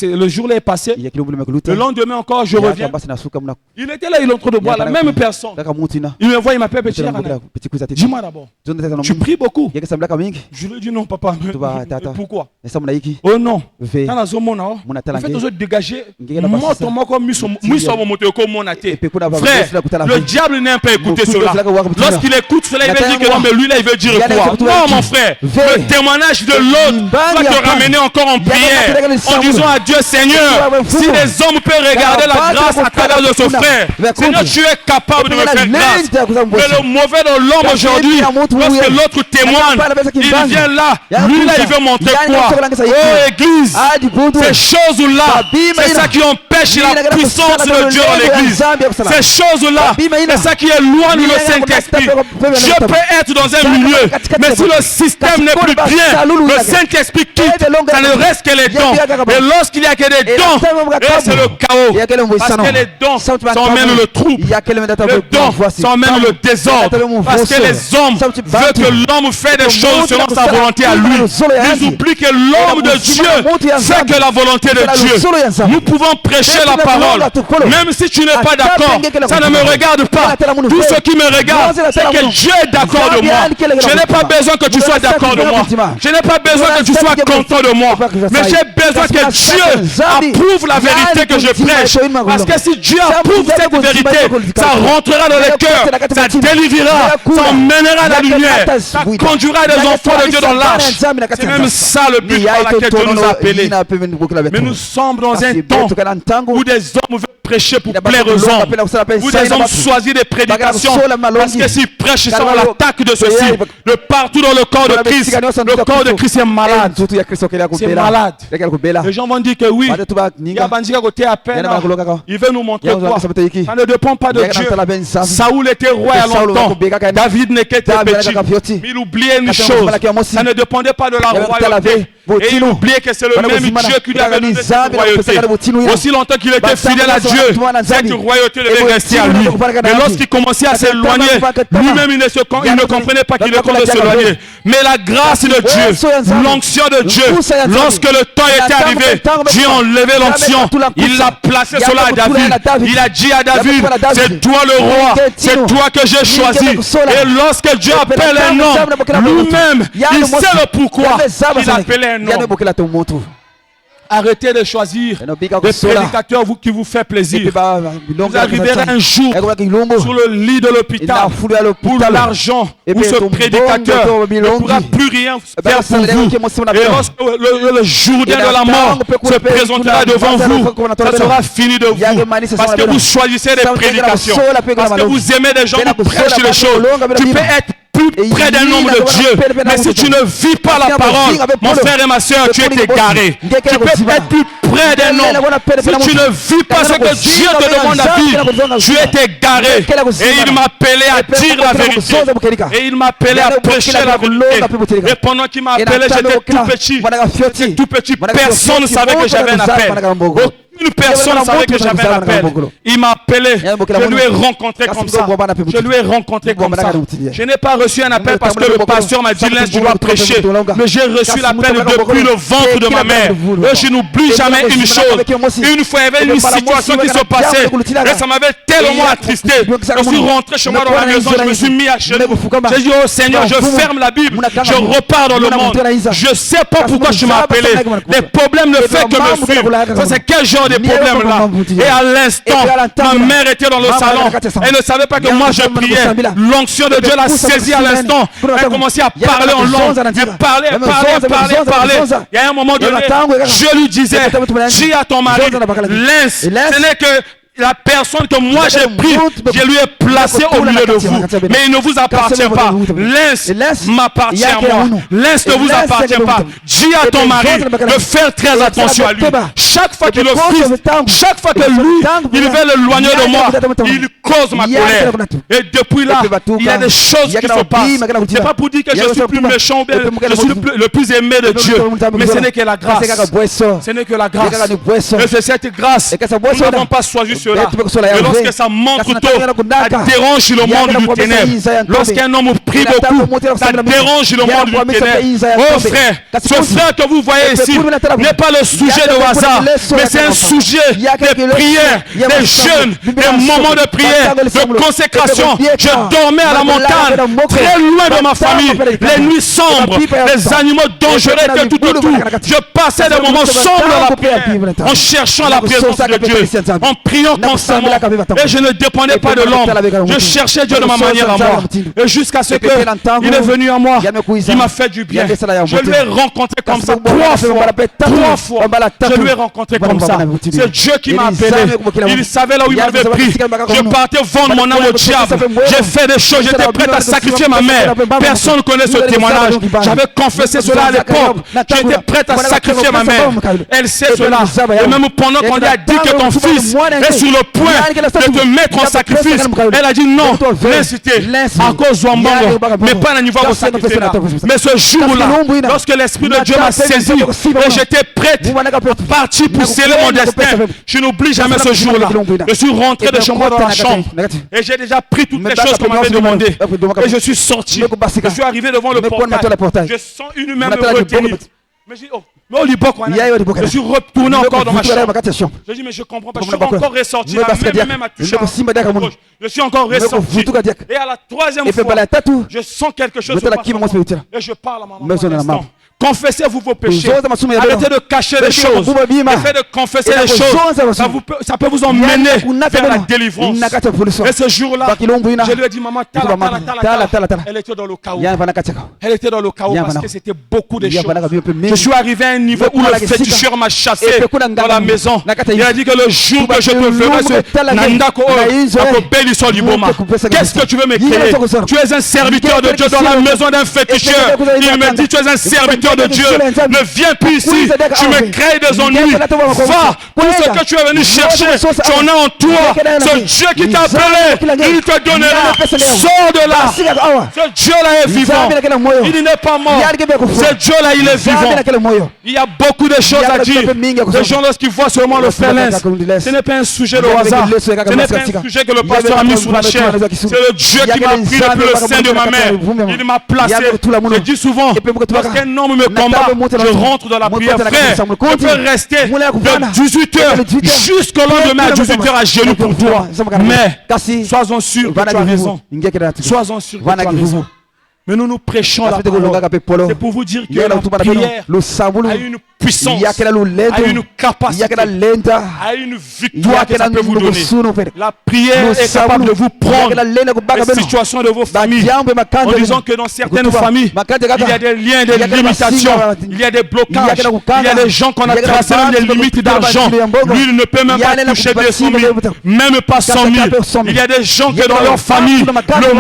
Le jour-là est passé. Le lendemain encore, je reviens. Il était là, il est en train de boire, la même personne. Il me voit, il m'appelle Petit Rana. Dis-moi d'abord, tu pries beaucoup. Je lui ai dit, non, papa. Pourquoi? Oh non. Tu as toujours dégagé. Frère, le diable n'aime pas écouter cela. Lorsqu'il écoute cela, il va dire que non, mais lui là, il veut dire quoi? Non, mon frère, le témoignage de l'autre va te ramener encore en prière, en disant à Dieu, Seigneur, si les hommes peuvent regarder la grâce à travers de ce frère, Seigneur, tu es capable de me faire grâce. Mais le mauvais de l'homme aujourd'hui, lorsque l'autre témoigne, il vient là, lui là, il veut montrer quoi? Oh, Église, ces choses-là, c'est ça qui empêche la puissance de Dieu dans l'Église. Ces choses-là, c'est ça qui éloigne le Saint-Esprit. Dieu peut être dans un milieu, mais si le système n'est plus bien, le Saint-Esprit quitte, ça ne reste que les dons. Et lorsqu'il n'y a que des dons, c'est le chaos. Parce que les dons s'emmènent le trouble. Les dons s'emmènent le désordre. Parce que les hommes veulent que l'homme fait des choses selon sa volonté à lui. Ils oublient que l'homme de Dieu fait que la volonté de Dieu. Nous pouvons prêcher la parole, même si tu n'es pas d'accord. Ça ne me regarde pas. Tout ce qui me regarde, c'est que Dieu est d'accord de moi. Je n'ai pas besoin que tu sois d'accord de moi. Je n'ai pas besoin que tu sois content de moi. Mais j'ai besoin que Dieu approuve la vérité que je prêche. Parce que si Dieu approuve cette vérité, ça rentrera dans les cœurs, ça délivrera, ça emmènera la lumière, ça conduira les enfants de Dieu dans l'arche. C'est même ça le but par lequel Dieu nous a appelés. Mais nous sommes dans un temps où des hommes veulent prêcher pour plaire aux hommes, où des hommes choisi des prédications. Parce que s'il prêche ça, on l'attaque de ceci. De partout dans le corps de Christ. Le corps de Christ est malade. C'est malade. Les gens vont dire que oui. Il y a Bandika côté à peine. Il veut nous montrer quoi. Ça ne dépend pas de Dieu. Saoul était roi il y a longtemps. David n'était petit. Mais il oubliait une chose. Ça ne dépendait pas de la royauté. Et il oubliait que c'est le même Dieu qui lui avait donné cette royauté. Aussi longtemps qu'il était fidèle à Dieu, cette royauté devait rester à lui. Mais lorsqu'il commençait à s'éloigner, lui-même il ne comprenait pas qu'il est comme de s'éloigner. Mais la grâce de Dieu, l'onction de Dieu, lorsque le temps était arrivé, Dieu a enlevé l'onction. Il l'a placé sur la David. Il a dit à David, c'est toi le roi, c'est toi que j'ai choisi. Et lorsque Dieu appelle un homme, lui-même, il sait le pourquoi il appelait un homme. Arrêtez de choisir des prédicateurs qui vous fait plaisir. Vous arriverez un jour sur le lit de l'hôpital pour l'argent où ce prédicateur ne pourra plus rien faire pour vous. Et lorsque le journée de la mort se présentera devant vous, ça sera fini de vous. Parce que vous choisissez des prédications. Parce que vous aimez des gens qui prêchent les choses. Tu peux être plus près d'un homme de Dieu. Mais si tu ne vis pas la parole, mon frère et ma soeur, tu es égaré. Tu peux être plus près d'un homme. Si tu ne vis pas ce que Dieu te demande à vivre, tu es égaré. Et il m'a appelé à dire la vérité. Et il m'a appelé à prêcher la vérité. Et pendant qu'il m'a appelé, j'étais tout petit. Personne ne savait que j'avais un appel. Une personne savait que j'avais un appel. Il m'a appelé. Je lui ai rencontré comme ça. Je lui ai rencontré comme ça. Je n'ai pas reçu un appel parce que le pasteur m'a dit là, tu dois prêcher. Mais j'ai reçu l'appel depuis le ventre de ma mère. Et je n'oublie jamais une chose. Une fois, il y avait une situation qui se passait. Et ça m'avait tellement attristé. Je suis rentré chez moi dans la maison. Je me suis mis à genoux. J'ai dit, oh Seigneur, je ferme la Bible. Je repars dans le monde. Je ne sais pas pourquoi je m'ai appelé. Les problèmes ne font que me suivre. Ça, c'est quel genre des problèmes là. Et à l'instant, ma mère était dans le salon. Elle ne savait pas que moi je priais. L'onction de Dieu l'a saisie à l'instant. Elle commençait à parler en langue. Elle parlait. Il y a un moment donné, je lui disais, dis à ton mari, laisse, ce n'est que la personne que moi j'ai pris, je lui ai placé au milieu de vous. Mais il ne vous appartient pas. L'ince m'appartient à moi. L'ince ne vous appartient pas. Dis à ton mari de faire très attention à lui. Chaque fois qu'il le fait, chaque fois que lui, il veut l'éloigner de moi, il cause ma colère. Et depuis là, il y a des choses qui se passent. Ce n'est pas pour dire que je suis plus méchant, je suis le plus aimé de Dieu. Mais ce n'est que la grâce. Ce n'est que la grâce. Et c'est cette grâce. Nous n'avons pas choisi cela. Et lorsque ça montre tôt, ça dérange le monde du ténèbre. Lorsqu'un homme prie beaucoup, ça dérange le monde du ténèbre. Oh frère, ce frère que vous voyez ici n'est pas le sujet de hasard, mais c'est un sujet de prière, des jeûnes, des moments de prière, de consécration. Je dormais à la montagne, très loin de ma famille, les nuits sombres, les animaux dangereux étaient tout autour. Je passais des moments sombres à la prière, en cherchant la présence de Dieu, en priant constamment. Et je ne dépendais pas de l'homme. Je cherchais Dieu de ma manière à moi. Et jusqu'à ce qu'il est venu à moi, il m'a fait du bien. Je lui ai rencontré comme ça 3 fois. Je lui ai rencontré comme ça. C'est Dieu qui m'a appelé. Il savait là où il m'avait pris. Je partais vendre mon âme au diable. J'ai fait des choses. J'étais prêt à sacrifier ma mère. Personne ne connaît ce témoignage. J'avais confessé cela à l'époque. J'étais prêt à sacrifier ma mère. Elle sait cela. Et même pendant qu'on lui a dit que ton fils est sur le point de te mettre en sacrifice, elle a dit non, l'inciter à cause Wambongo, mais pas à niveau de sacrifice. Mais ce jour-là, lorsque l'Esprit de Dieu m'a saisi et j'étais prête à partir pour sceller mon destin, je n'oublie jamais ce jour-là. Je suis rentré de chez moi dans la chambre et j'ai déjà pris toutes les choses qu'on m'avait demandées. Et je suis sorti. Je suis arrivé devant le portail. Je sens une main me retenir. Mais j'ai dit, oh, je suis retourné encore dans ma chambre. Je dis, mais je comprends pas. Je suis encore ressorti. La main m'a touché. Je suis encore ressorti. Et à la 3e fois, je sens quelque chose se passer. Et je parle à ma maman. Confessez-vous vos péchés. Arrêtez de cacher les choses. Essayez de confesser les choses. Ça peut vous emmener vers la délivrance. Et ce jour-là, je lui ai dit, maman, elle était dans le chaos. Elle était dans le chaos parce que c'était beaucoup de choses. Je suis arrivé à un niveau où le féticheur m'a chassé dans la maison. Il a dit que le jour que je te ferai ce Nandako, qu'est-ce que tu veux me créer? Tu es un serviteur de Dieu dans la maison d'un féticheur. Il me dit, tu es un serviteur de Dieu. Ne viens plus ici. Tu me crées des ennuis. Va. Tout ce que tu es venu chercher, tu en as en toi. Ce Dieu qui t'a appelé, il te donnera. Sors de là. Ce Dieu-là est vivant. Il n'est pas mort. Ce Dieu-là, il est vivant. Il y a beaucoup de choses à dire. Les gens, lorsqu'ils voient seulement le freelance, ce n'est pas un sujet de hasard. Ce n'est pas un sujet que le pasteur a mis sous la chair. C'est le Dieu qui m'a pris depuis le sein de ma mère. Il m'a placé. Je dis souvent, lorsqu'un homme me combat, je rentre dans la prière. Frère, je peux rester de 18h jusqu'au lendemain à 18h à genoux pour toi. Mais sois-en sûr que tu as raison. Sois-en sûr que tu as raison. Mais nous prêchons la parole. C'est pour vous dire que la prière a une puissance, a une capacité, a une victoire que ça peut vous donner. La prière est capable de vous prendre les situations de vos familles en disant que dans certaines familles, il y a des liens, des limitations, il y a des blocages, il y a des gens qu'on a tracé même des limites d'argent. Lui, il ne peut même pas toucher 200 000, même pas 100 000. Il y a des gens que dans leur famille, le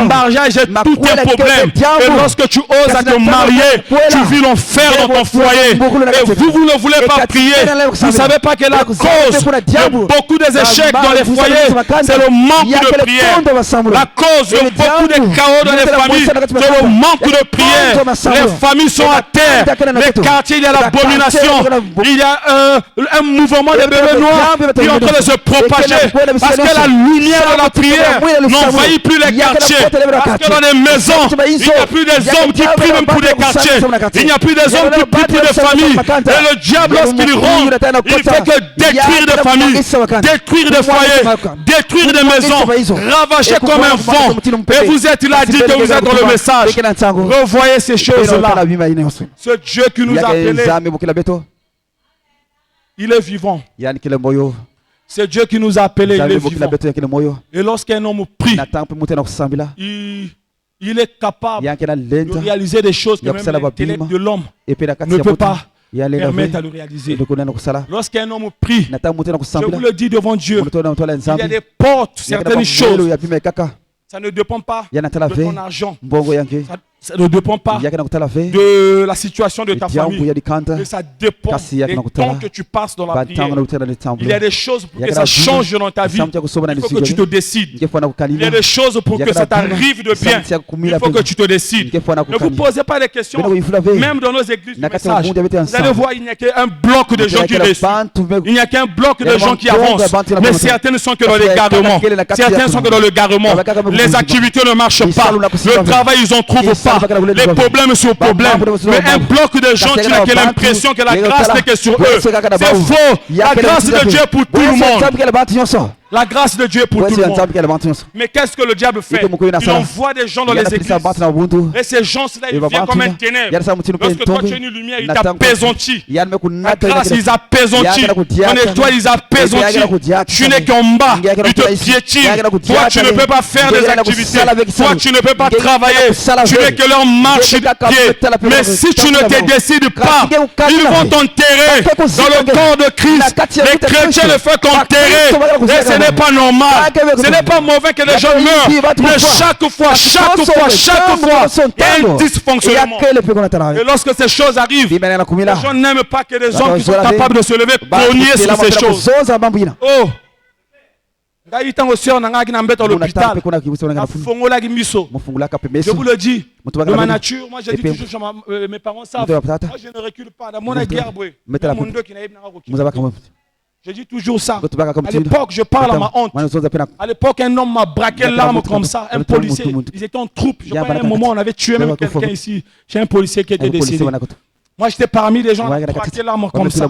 mariage est tout un problème. Et lorsque tu oses à te marier, tu vis l'enfer dans ton foyer. Et vous ne voulez pas prier. Vous ne savez pas que la cause de beaucoup des échecs dans les foyers, c'est le manque de prière. La cause de beaucoup de chaos dans les familles, c'est le manque de prière. Les familles sont à terre. Les quartiers, il y a l'abomination. Il y a un mouvement de bébés noirs qui est en train de se propager. Parce que la lumière de la prière n'envahit plus les quartiers. Parce que dans les maisons, il n'y a plus des hommes qui prient même pour des quartiers. Il n'y a plus des hommes qui prient pour des familles. Et le diable, lorsqu'il rentre, il fait que détruire des familles, détruire des foyers, détruire des maisons, ravager comme un vent. Et vous êtes là, dit que vous êtes dans le message. Revoyez ces choses-là. Ce Dieu qui nous a appelés, il est vivant. C'est Dieu qui nous a appelés, il est vivant. Et lorsqu'un homme prie, il est capable de réaliser des choses que même l'intellect de l'homme ne peut pas permettre à le réaliser. Lorsqu'un homme prie, je vous le dis devant Dieu, il y a des portes, certaines choses. Ça ne dépend pas de ton argent. Ça ne dépend pas de la situation de ta famille, mais ça dépend des temps que tu passes dans la prière. Il y a des choses pour que ça change dans ta vie. Il faut que tu te décides. Il y a des choses pour que ça t'arrive de bien. Il faut que tu te décides. Ne vous posez pas des questions. Même dans nos églises du message, vous allez voir, il n'y a qu'un bloc de gens qui réussissent. Il n'y a qu'un bloc de gens qui avancent. Mais certains ne sont que dans l'égarement. Certains sont que dans le garement. Les activités ne marchent pas. Le travail, ils en trouvent pas. Les problèmes sur problèmes. Mais un bloc de gens qui ont l'impression que la grâce n'est que sur eux. C'est faux. La grâce de Dieu pour tout le monde. La grâce de Dieu pour tout le monde. Mais qu'est-ce que le diable fait? Il envoie des gens dans les églises. Et ces gens-là, ils viennent comme un ténèbre. Lorsque toi tu es une lumière, ils t'apaisantit. La grâce, ils apaisantit. On est toi, ils apaisantit. Tu n'es qu'en bas. Ils te piétinent. Toi, tu ne peux pas faire des activités. Toi, tu ne peux pas travailler. Tu n'es que leur marche de pied. Mais si tu ne te décides pas, ils vont t'enterrer dans le corps de Christ. Les chrétiens le font enterrer. Ce n'est pas normal. Ce n'est pas mauvais que les gens meurent. Mais chaque fois, il y a un dysfonctionnement. Et lorsque ces choses arrivent, les gens n'aiment pas que les hommes qui sont capables de se lever cogner sur ces choses. Oh! Je vous le dis, de ma nature, moi je dis toujours, mes parents savent, moi je ne recule pas. Dans mon guerre, je dis toujours ça. À l'époque, je parle à ma honte. À l'époque, un homme m'a braqué l'arme comme ça. Un policier. Ils étaient en troupe. Je crois à un moment, on avait tué même quelqu'un ici. J'ai un policier qui était décédé. Moi, j'étais parmi les gens qui ont braqué l'arme comme ça.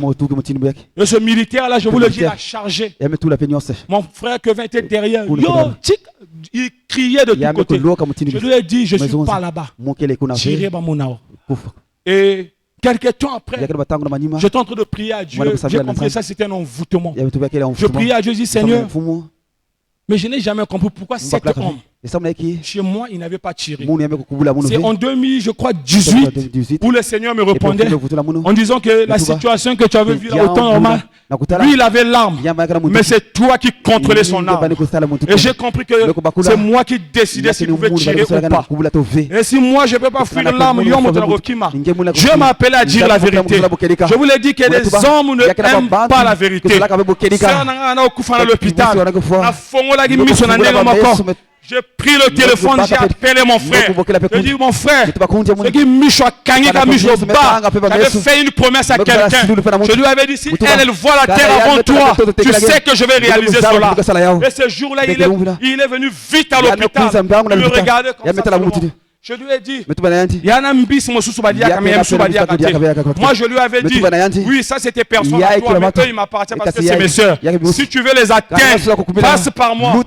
Et ce militaire-là, je vous le dis, il a chargé. Mon frère Kevin était derrière. Yo, tic, il criait de tous côtés. Je lui ai dit, je ne suis pas là-bas. Tirez Bamonao. Et Quelques temps après, j'étais en train de prier à Dieu. J'ai compris que ça c'était un envoûtement. Je priais à Dieu, je dis Seigneur, mais je n'ai jamais compris pourquoi cet homme, chez moi, il n'avait pas tiré. C'est en 2018 où le Seigneur me répondait en disant que la situation que tu avais vue là, au temps normal, lui il avait l'arme, mais c'est toi qui contrôlais son arme. Et j'ai compris que c'est moi qui décidais s'il pouvait tirer ou pas. Et si moi je ne peux pas fuir l'arme, Dieu m'a appelé à dire la vérité. Je vous l'ai dit que les hommes n'aiment pas la vérité. J'ai pris le téléphone, j'ai appelé mon frère. Je dis mon frère, ce qui j'avais fait une promesse à quelqu'un. Je lui avais dit si elle voit la terre avant toi, tu sais que je vais réaliser cela. Et ce jour-là, il est venu vite à l'hôpital. Il me regardait comme ça. Je lui ai dit, moi je lui avais dit, oui ça c'était personnel à toi, mais eux ils m'appartiennent parce que c'est mes soeurs. Si tu veux les atteindre, passe par moi. Pour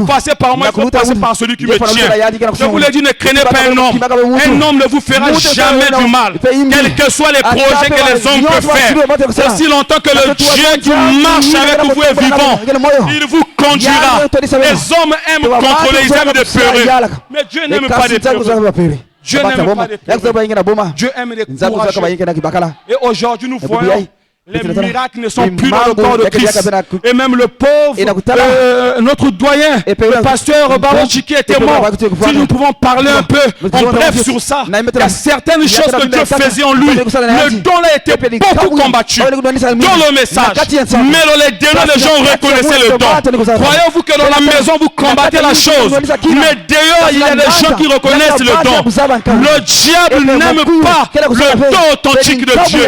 passer par moi, il faut passer par celui qui me tient. Je vous l'ai dit, ne craignez pas un homme. Un homme ne vous fera jamais du mal. Quels que soient les projets que les hommes peuvent faire, aussi longtemps que le Dieu qui marche avec vous est vivant, il vous conduira. Les hommes aiment contrôler, ils aiment dépeurer. Mais Dieu n'aime pas dépeurer. Dieu n'aime pas les pauvres. Dieu aime les courageux. Et aujourd'hui, nous voyons les miracles ne sont plus dans le corps de Christ. Et même le pauvre, notre doyen, le pasteur Barochiki était mort. Si nous pouvons parler un peu en bref sur ça, il y a certaines choses que Dieu faisait en lui. Le don a été beaucoup combattu dans le message. Mais dans les dehors, les gens reconnaissaient le don. Croyez-vous que dans la maison, vous combattez la chose, mais dehors, il y a des gens qui reconnaissent le don. Le diable n'aime pas le don authentique de Dieu.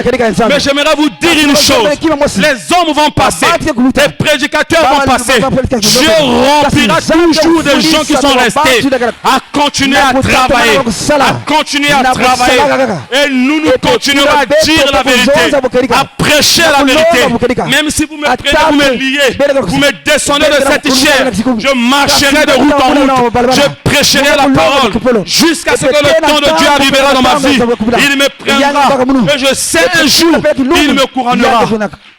Mais j'aimerais vous dire une chose, les hommes vont passer, les prédicateurs vont passer. Dieu remplira toujours des gens qui sont restés à continuer à travailler, et nous continuerons à dire la vérité, à prêcher la vérité. Même si vous me prenez, vous me liez, vous me descendez de cette chair, je marcherai de route en route, je prêcherai la parole jusqu'à ce que le temps de Dieu arrivera dans ma vie. Il me prendra et je sais un jour il me couronnera.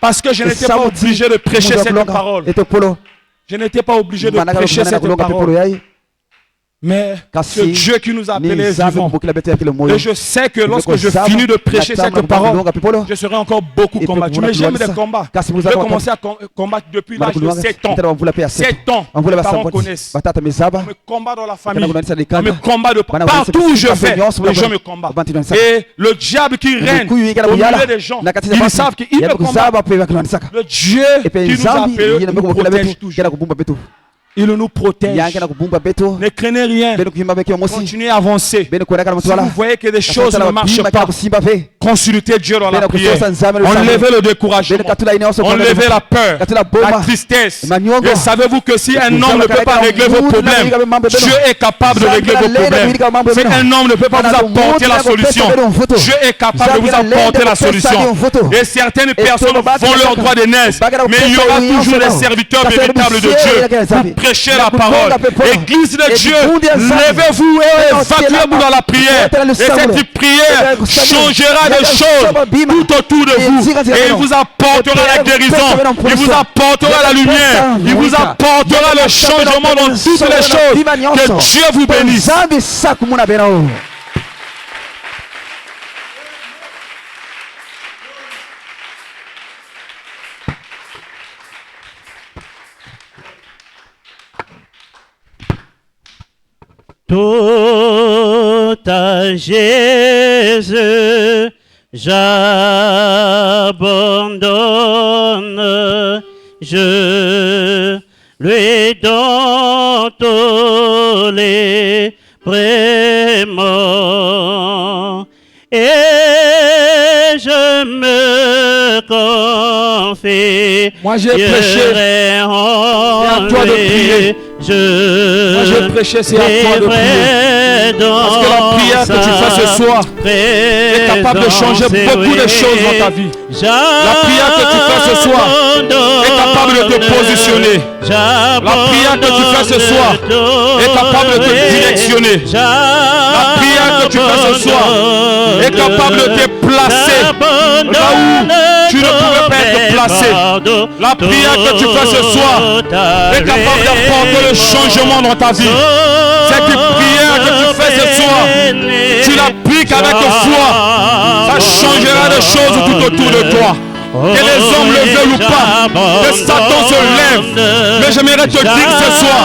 Parce que je n'étais pas obligé de prêcher cette parole. Je n'étais pas obligé de prêcher cette parole. Mais c'est Dieu qui nous a appelés vivants. Et je sais que lorsque je finis de prêcher cette parole, je serai encore beaucoup combattu. Mais j'aime les combats. J'ai commencé à combattre depuis l'âge de 7 ans. 7 ans, mes parents connaissent. On me combat dans la famille. On me combat de partout où je vais. Les gens me combattent. Et le diable qui règne au milieu des gens, ils savent qu'il me combat. Le Dieu qui nous a appelés nous protège toujours. Il nous protège. Ne craignez rien. Continuez à avancer. Si vous voyez que des choses ne marchent pas, consultez Dieu dans la prière. Enlevez le découragement. Enlevez la peur, la tristesse. Et savez-vous que si un homme ne peut pas régler vos problèmes, Dieu est capable de régler vos problèmes. Si un homme ne peut pas vous apporter la solution, Dieu est capable de vous apporter la solution. Et certaines personnes vont leur droit d'aînesse, mais il y aura toujours des serviteurs véritables de Dieu. Prêchez la parole. Église de Dieu, levez-vous et évacuez-vous dans la prière. Et cette prière changera des choses tout autour de vous. Et il vous apportera la guérison. Il vous apportera la lumière. Il vous apportera le changement dans toutes les choses. Que Dieu vous bénisse. Tout à Jésus, j'abandonne, je lui donne tous les vraiment, et je me confie. Moi j'ai prêché, c'est à toi de prier. Moi j'ai prêché, c'est à toi de prier. Parce que la prière que tu fais ce soir est capable de changer beaucoup de choses dans ta vie. La prière que tu fais ce soir est capable de te positionner. La prière que tu fais ce soir est capable de te directionner. La prière que tu fais ce soir est capable de te placer placé là où tu ne pouvais pas être placé. La prière que tu fais ce soir est capable d'apporter le changement dans ta vie. Cette prière que tu fais ce soir, tu l'appliques avec foi, ça changera des choses tout autour de toi. Que les hommes le veulent ou pas, que Satan se lève. Mais j'aimerais te dire ce soir,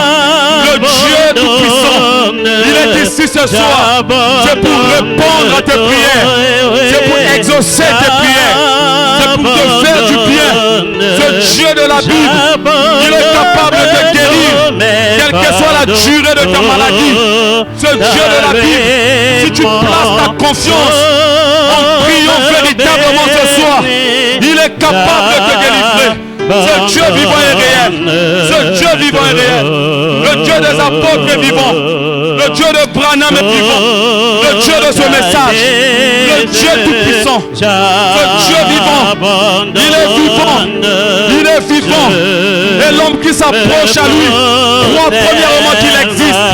le Dieu Tout-Puissant, il est ici ce soir. C'est pour répondre à tes prières. C'est pour exaucer tes prières. C'est pour te faire du bien. Ce Dieu de la Bible, il est capable de te guérir, quelle que soit la durée de ta maladie. Ce Dieu de la Bible, si tu places ta confiance en priant véritablement ce soir, il est capable de te délivrer. Ce Dieu vivant est réel. Ce Dieu vivant est réel. Le Dieu des apôtres est vivant. Le Dieu de Branham est vivant. Le Dieu de ce message. Le Dieu tout-puissant. Ce Dieu vivant. Il est vivant. Il est vivant. Et l'homme qui s'approche à lui croit premièrement qu'il existe.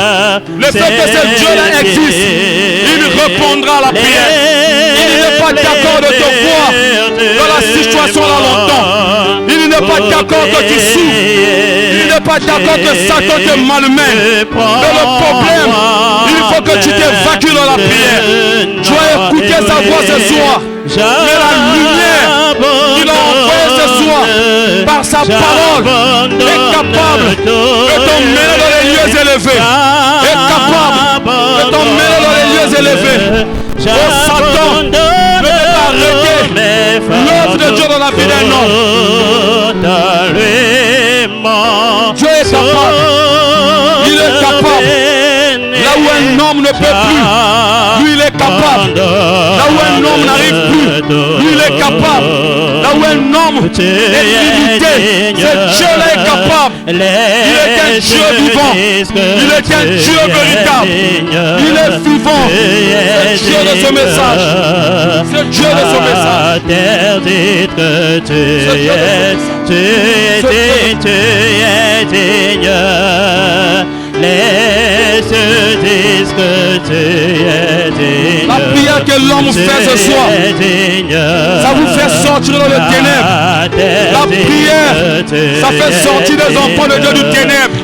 Le fait que ce Dieu-là existe, il répondra à la prière. Il n'est pas d'accord de te voir dans la situation-là longtemps. Il n'est pas d'accord que tu souffres. Il n'est pas d'accord que Satan te malmène. Mais le problème, il faut que tu t'évacues dans la prière. Tu vas écouter sa voix ce soir. Mais la lumière qu'il a envoyée ce soir par sa parole est capable de t'emmener dans les lieux élevés. Est capable de t'emmener dans les lieux élevés. Oh Satan, ne peut pas arrêter l'œuvre de Dieu dans la vie d'un homme. Dieu est capable. Il est capable. Là où un homme ne peut plus, lui il est capable. Là où un homme n'arrive plus, lui il est capable. Là où un homme est limité, ce Dieu-là est capable. Il est un Dieu vivant. Il est un Dieu véritable. Il est vivant. Ce Dieu de ce message. Ce Dieu de ce message. La prière que l'homme fait ce soir, ça vous fait sortir dans le ténèbre. La prière, ça fait sortir les enfants de Dieu du ténèbre.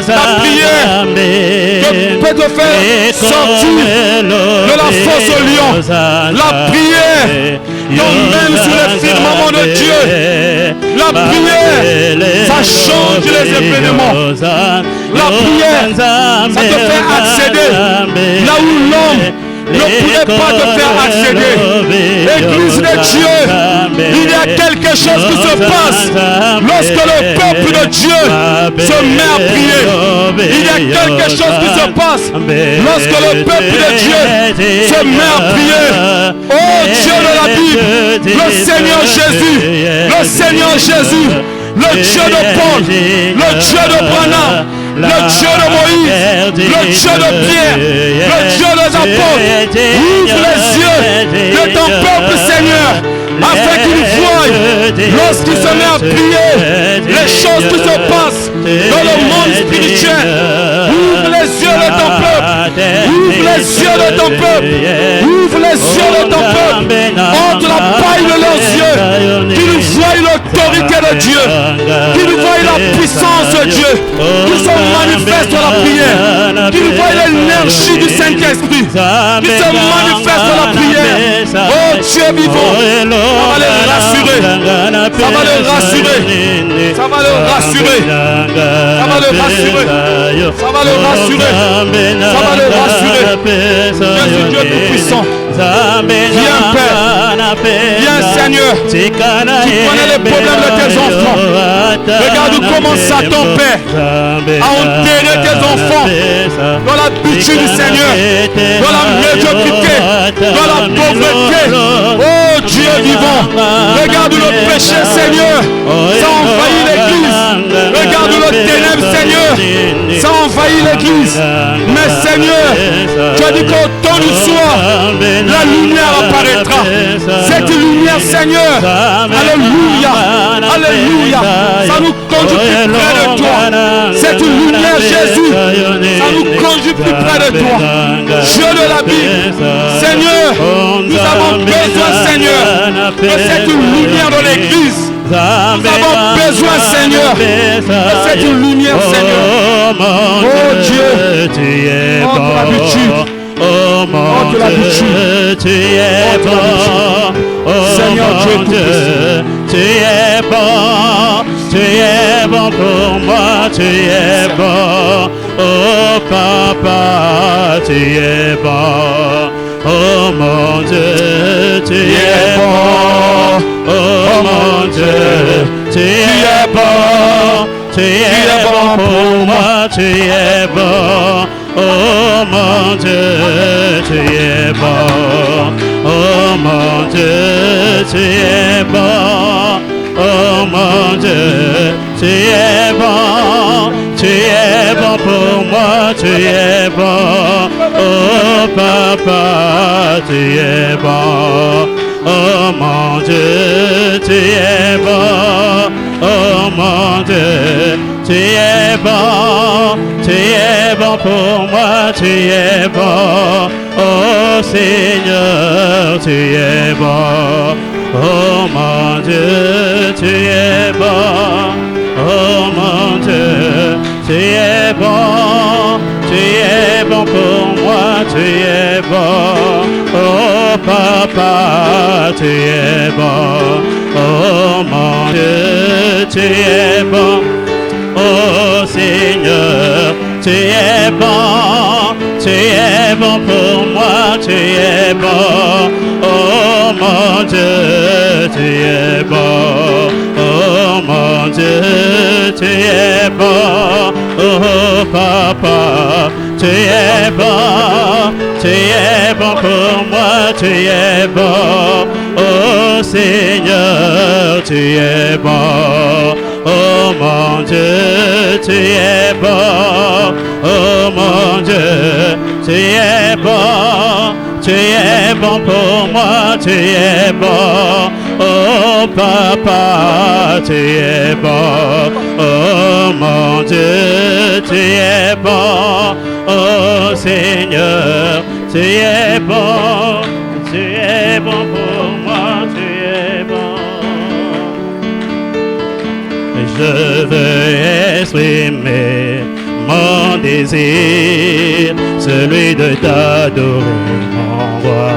La prière peut te faire sortir de la fosse au lion. La prière t'emmène sur les firmaments de Dieu. La prière, ça change les événements. La prière, ça te fait accéder là où l'homme ne pourrait pas te faire accéder. L'église de Dieu, il y a quelque chose qui se passe lorsque le peuple de Dieu se met à prier. Il y a quelque chose qui se passe lorsque le peuple de Dieu se met à prier. Oh Dieu de la Bible, le Seigneur Jésus, le Seigneur Jésus, le Dieu de Paul, le Dieu de Branham, le Dieu de Moïse, le Dieu de Pierre, le Dieu des apôtres, ouvre les yeux de ton peuple, Seigneur, afin qu'il voie, lorsqu'il se met à prier, les choses qui se passent dans le monde spirituel. Ouvre les yeux de ton peuple, ouvre les yeux de ton peuple, ouvre les yeux de ton peuple, entre la paille de leurs yeux, qu'ils voient l'autorité de Dieu, qu'ils voient la puissance de Dieu, qu'ils se manifestent dans la prière, qu'ils voient l'énergie du Saint-Esprit, qu'ils se manifestent dans la prière. Oh Dieu vivant, ça va les rassurer, ça va les rassurer, ça va les rassurer, ça va les rassurer, ça va les rassurer, ça va les rassurer. Jésus Dieu tout-puissant, viens Père, viens Seigneur, tu connais les problèmes de tes enfants. Regarde comment Satan Père a enterré tes enfants dans la bouture du Seigneur, dans la médiocrité, dans la pauvreté. Oh Dieu vivant, regarde le péché Seigneur, ça envahit l'église. Regarde le ténèbre Seigneur, ça envahit l'église. Mais Seigneur, tu as dit qu'au temps du soir, la lumière apparaîtra. Cette lumière Seigneur, alléluia, alléluia, ça nous conduit plus près de toi. Cette lumière Jésus, ça nous conduit plus près de toi. Dieu de la Bible, Seigneur, nous avons besoin, Seigneur, de cette lumière dans l'église. Nous avons besoin, Seigneur, de cette lumière, Seigneur. Oh Dieu, tu es bon. Oh mon Dieu, tu es bon. Seigneur Dieu, tu es bon. Tu es bon pour moi, tu es bon. Oh papa, tu es bon. Oh mon Dieu, tu es bon. Oh mon Dieu, tu es bon. Tu es bon pour moi, tu es bon. Oh mon Dieu, tu es bon. Oh mon Dieu, tu es bon. Oh mon Dieu, tu es bon. Tu es bon pour moi, tu es bon. Oh papa, tu es bon. Oh mon Dieu, tu es bon. Oh mon Dieu, tu es bon. Tu es bon pour moi, tu es bon. Oh Seigneur, tu es bon. Oh mon Dieu, tu es bon. Oh mon Dieu, tu es bon. Tu es bon pour moi, tu es bon. Oh papa, tu es bon. Oh mon Dieu, tu es bon. Oh Seigneur, tu es bon. Tu es bon pour moi, tu es bon. Oh mon Dieu, tu es bon. Oh mon Dieu, tu es bon. Oh papa, tu es bon. Tu es bon pour moi, tu es bon. Oh Seigneur, tu es bon. Oh mon Dieu, tu es bon. Oh mon Dieu, tu es bon. Tu es bon pour moi, tu es bon. Oh papa, tu es bon. Oh mon Dieu, tu es bon. Oh Seigneur, tu es bon. Tu es bon pour moi, tu es bon. Je veux exprimer mon désir, celui de t'adorer, mon roi.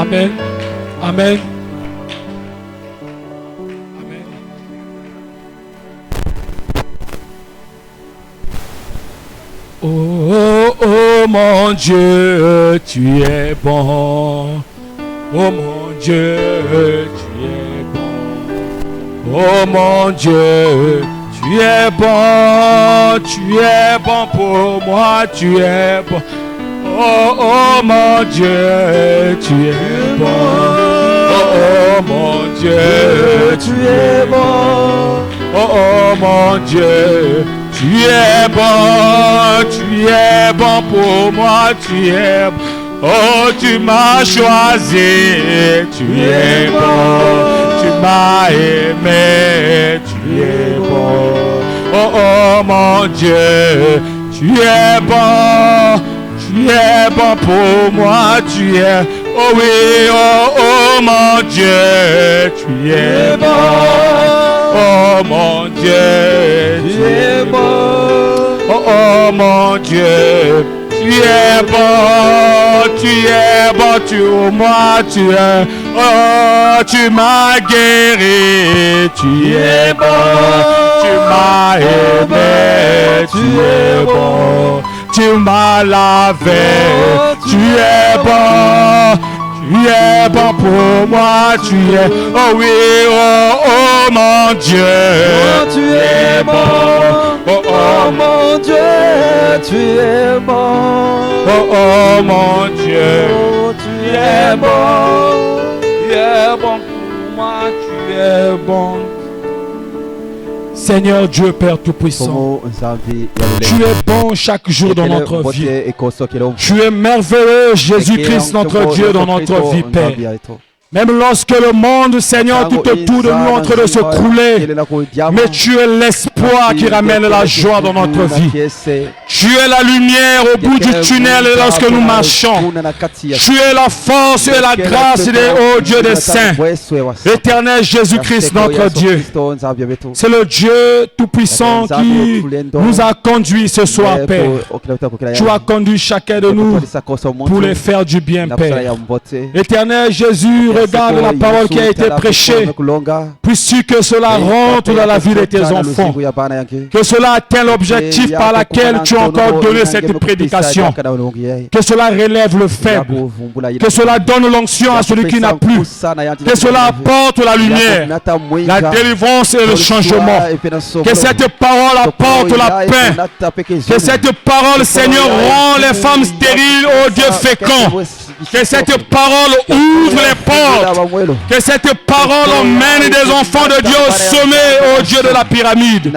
Amen. Amen. Amen. Oh, oh mon Dieu, tu es bon. Oh mon Dieu, tu es bon. Oh mon Dieu, tu es bon. Tu es bon pour moi, tu es bon. Oh, oh mon Dieu, tu es bon. Oh, oh mon Dieu, tu es bon. Oh, oh mon Dieu, tu es bon. Tu es bon pour moi, tu es bon. Oh, tu m'as choisi, tu es bon. Tu m'as aimé, tu es bon. Oh, oh mon Dieu, tu es bon. Tu es bon pour moi, tu es. Oh oui, oh, oh mon Dieu, tu es bon. Oh mon Dieu, tu es bon. Oh, oh mon Dieu, tu es bon. Tu es bon, tu moi, tu es. Oh, tu m'as guéri, tu es bon. Tu m'as aimé, tu es bon. Tu m'as lavé, tu es bon. Tu es bon pour moi, tu es. Oh oui, oh mon Dieu. Oh, tu es bon. Oh mon Dieu, tu es bon. Oh mon Dieu. Oh, tu es bon. Tu es bon pour moi, tu es bon. Seigneur Dieu Père Tout-Puissant, tu es bon chaque jour dans notre vie. Tu es merveilleux, Jésus-Christ, notre Dieu, dans notre vie, Père. Même lorsque le monde, Seigneur, tout autour de nous est en train de se crouler, mais tu es l'espoir qui ramène la joie dans notre vie. Tu es la lumière au bout du tunnel lorsque nous marchons. Tu es la force et la grâce de Dieu des saints. L'éternel Jésus-Christ, notre Dieu. C'est le Dieu Tout-Puissant qui nous a conduits ce soir, Père. Tu as conduit chacun de nous pour les faire du bien, Père. Éternel Jésus, regarde la parole qui a été prêchée. Puisses-tu que cela rentre dans la vie de tes enfants. Que cela atteigne l'objectif par lequel tu as encore donné cette prédication. Que cela relève le faible. Que cela donne l'onction à celui qui n'a plus. Que cela apporte la lumière, la délivrance et le changement. Que cette parole apporte la paix. Que cette parole, Seigneur, rend les femmes stériles, ô Dieu fécond. Que cette parole ouvre les portes. Que cette parole emmène des enfants de Dieu au sommet, au Dieu de la pyramide.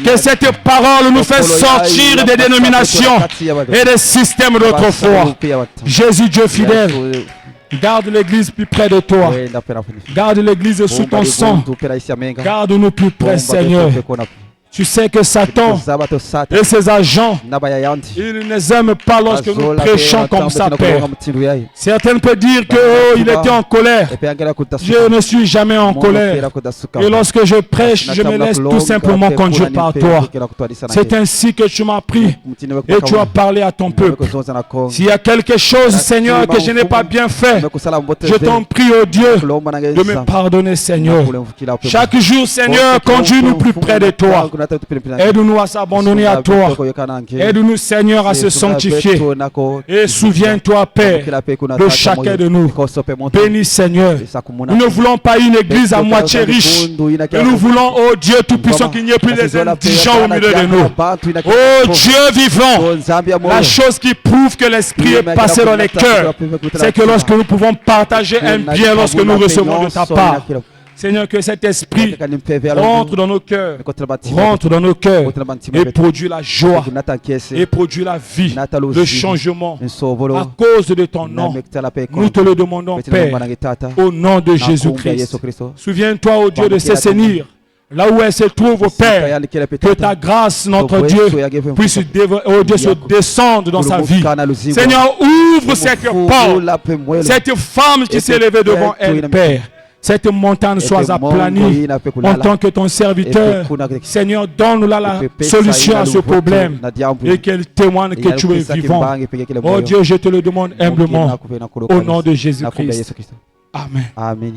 Que cette parole nous fait sortir des dénominations et des systèmes d'autrefois. Jésus Dieu fidèle, garde l'église plus près de toi. Garde l'église sous ton sang. Garde-nous plus près, Seigneur. Tu sais que Satan et ses agents, ils ne les aiment pas lorsque nous prêchons comme ça, Père. Certains peuvent dire qu'il était en colère. Je ne suis jamais en colère. Et lorsque je prêche, je me laisse tout simplement conduire par toi. C'est ainsi que tu m'as pris et tu as parlé à ton peuple. S'il y a quelque chose, Seigneur, que je n'ai pas bien fait, je t'en prie, oh Dieu, de me pardonner, Seigneur. Chaque jour, Seigneur, conduis-nous plus près de toi. Aide-nous à s'abandonner à toi. Aide-nous, Seigneur, à se sanctifier. Et souviens-toi, Père, de chacun de nous. Bénis, Seigneur. Nous ne voulons pas une église à moitié riche. Nous voulons, oh Dieu Tout-Puissant, qu'il n'y ait plus des indigents au milieu de nous. Oh Dieu vivant, la chose qui prouve que l'Esprit est passé dans les cœurs, c'est que lorsque nous pouvons partager un bien, lorsque nous recevons de ta part, Seigneur, que cet esprit rentre dans nos cœurs, et produit la joie, et produit la vie, le changement, à cause de ton nom. Nous te le demandons, Père, au nom de Jésus-Christ. Souviens-toi, ô Dieu, de ces seigneurs, là où elle se trouve, au Père, que ta grâce, notre Dieu, puisse, oh Dieu, se descendre dans sa vie. Seigneur, ouvre cette porte, cette femme qui s'est levée devant elle, Père. Cette montagne soit aplanie en tant que ton serviteur. Seigneur, donne-nous la solution à ce problème et qu'elle témoigne que tu es vivant. Oh Dieu, je te le demande humblement au nom de Jésus-Christ. Amen. Amen.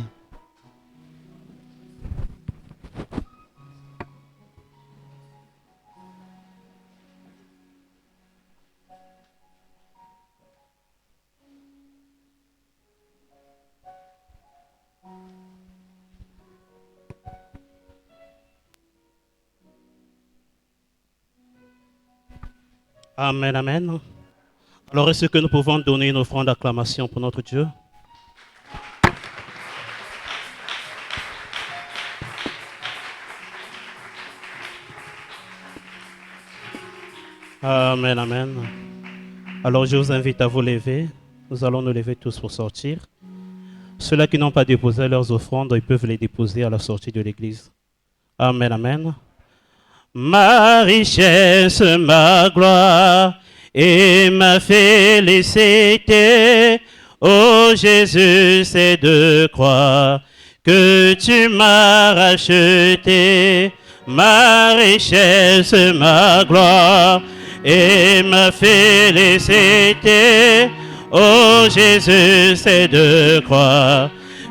Amen, amen. Alors, est-ce que nous pouvons donner une offrande d'acclamation pour notre Dieu? Amen, amen. Alors, je vous invite à vous lever. Nous allons nous lever tous pour sortir. Ceux-là qui n'ont pas déposé leurs offrandes, ils peuvent les déposer à la sortie de l'église. Amen, amen. Ma richesse, ma gloire et ma félicité, ô Jésus, c'est de croire que tu m'as racheté. Ma richesse, ma gloire et ma félicité, ô Jésus, c'est de croire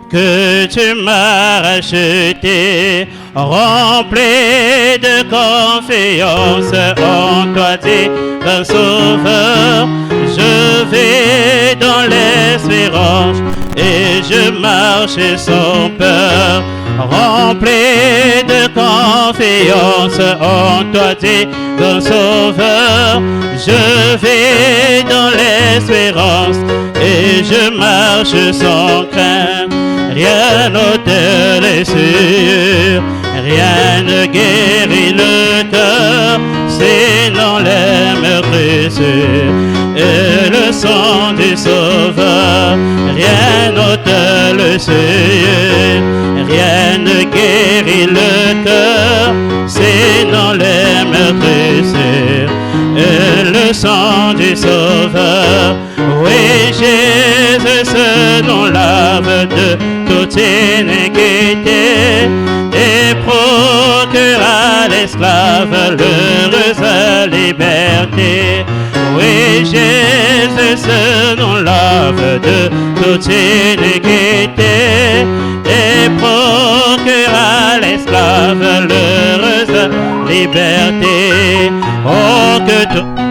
que tu m'as racheté. rempli de confiance en toi, divin Sauveur. Je vais dans l'espérance et je marche sans peur, rempli de confiance en toi, divin Sauveur. Je vais dans l'espérance et je marche sans crainte. Rien n'ôte les sûrs, rien ne guérit le cœur, sinon les meurtrissures et le sang du Sauveur. Rien n'ôte le sûr, rien ne guérit le cœur, sinon les meurtrissures et le sang du Sauveur. Oui, Jésus, ce nom lave de toute iniquité et procure à l'esclave l'heureuse liberté. Oui, Jésus, ce nom lave de toute iniquité et procure à l'esclave l'heureuse liberté. Oh, que tout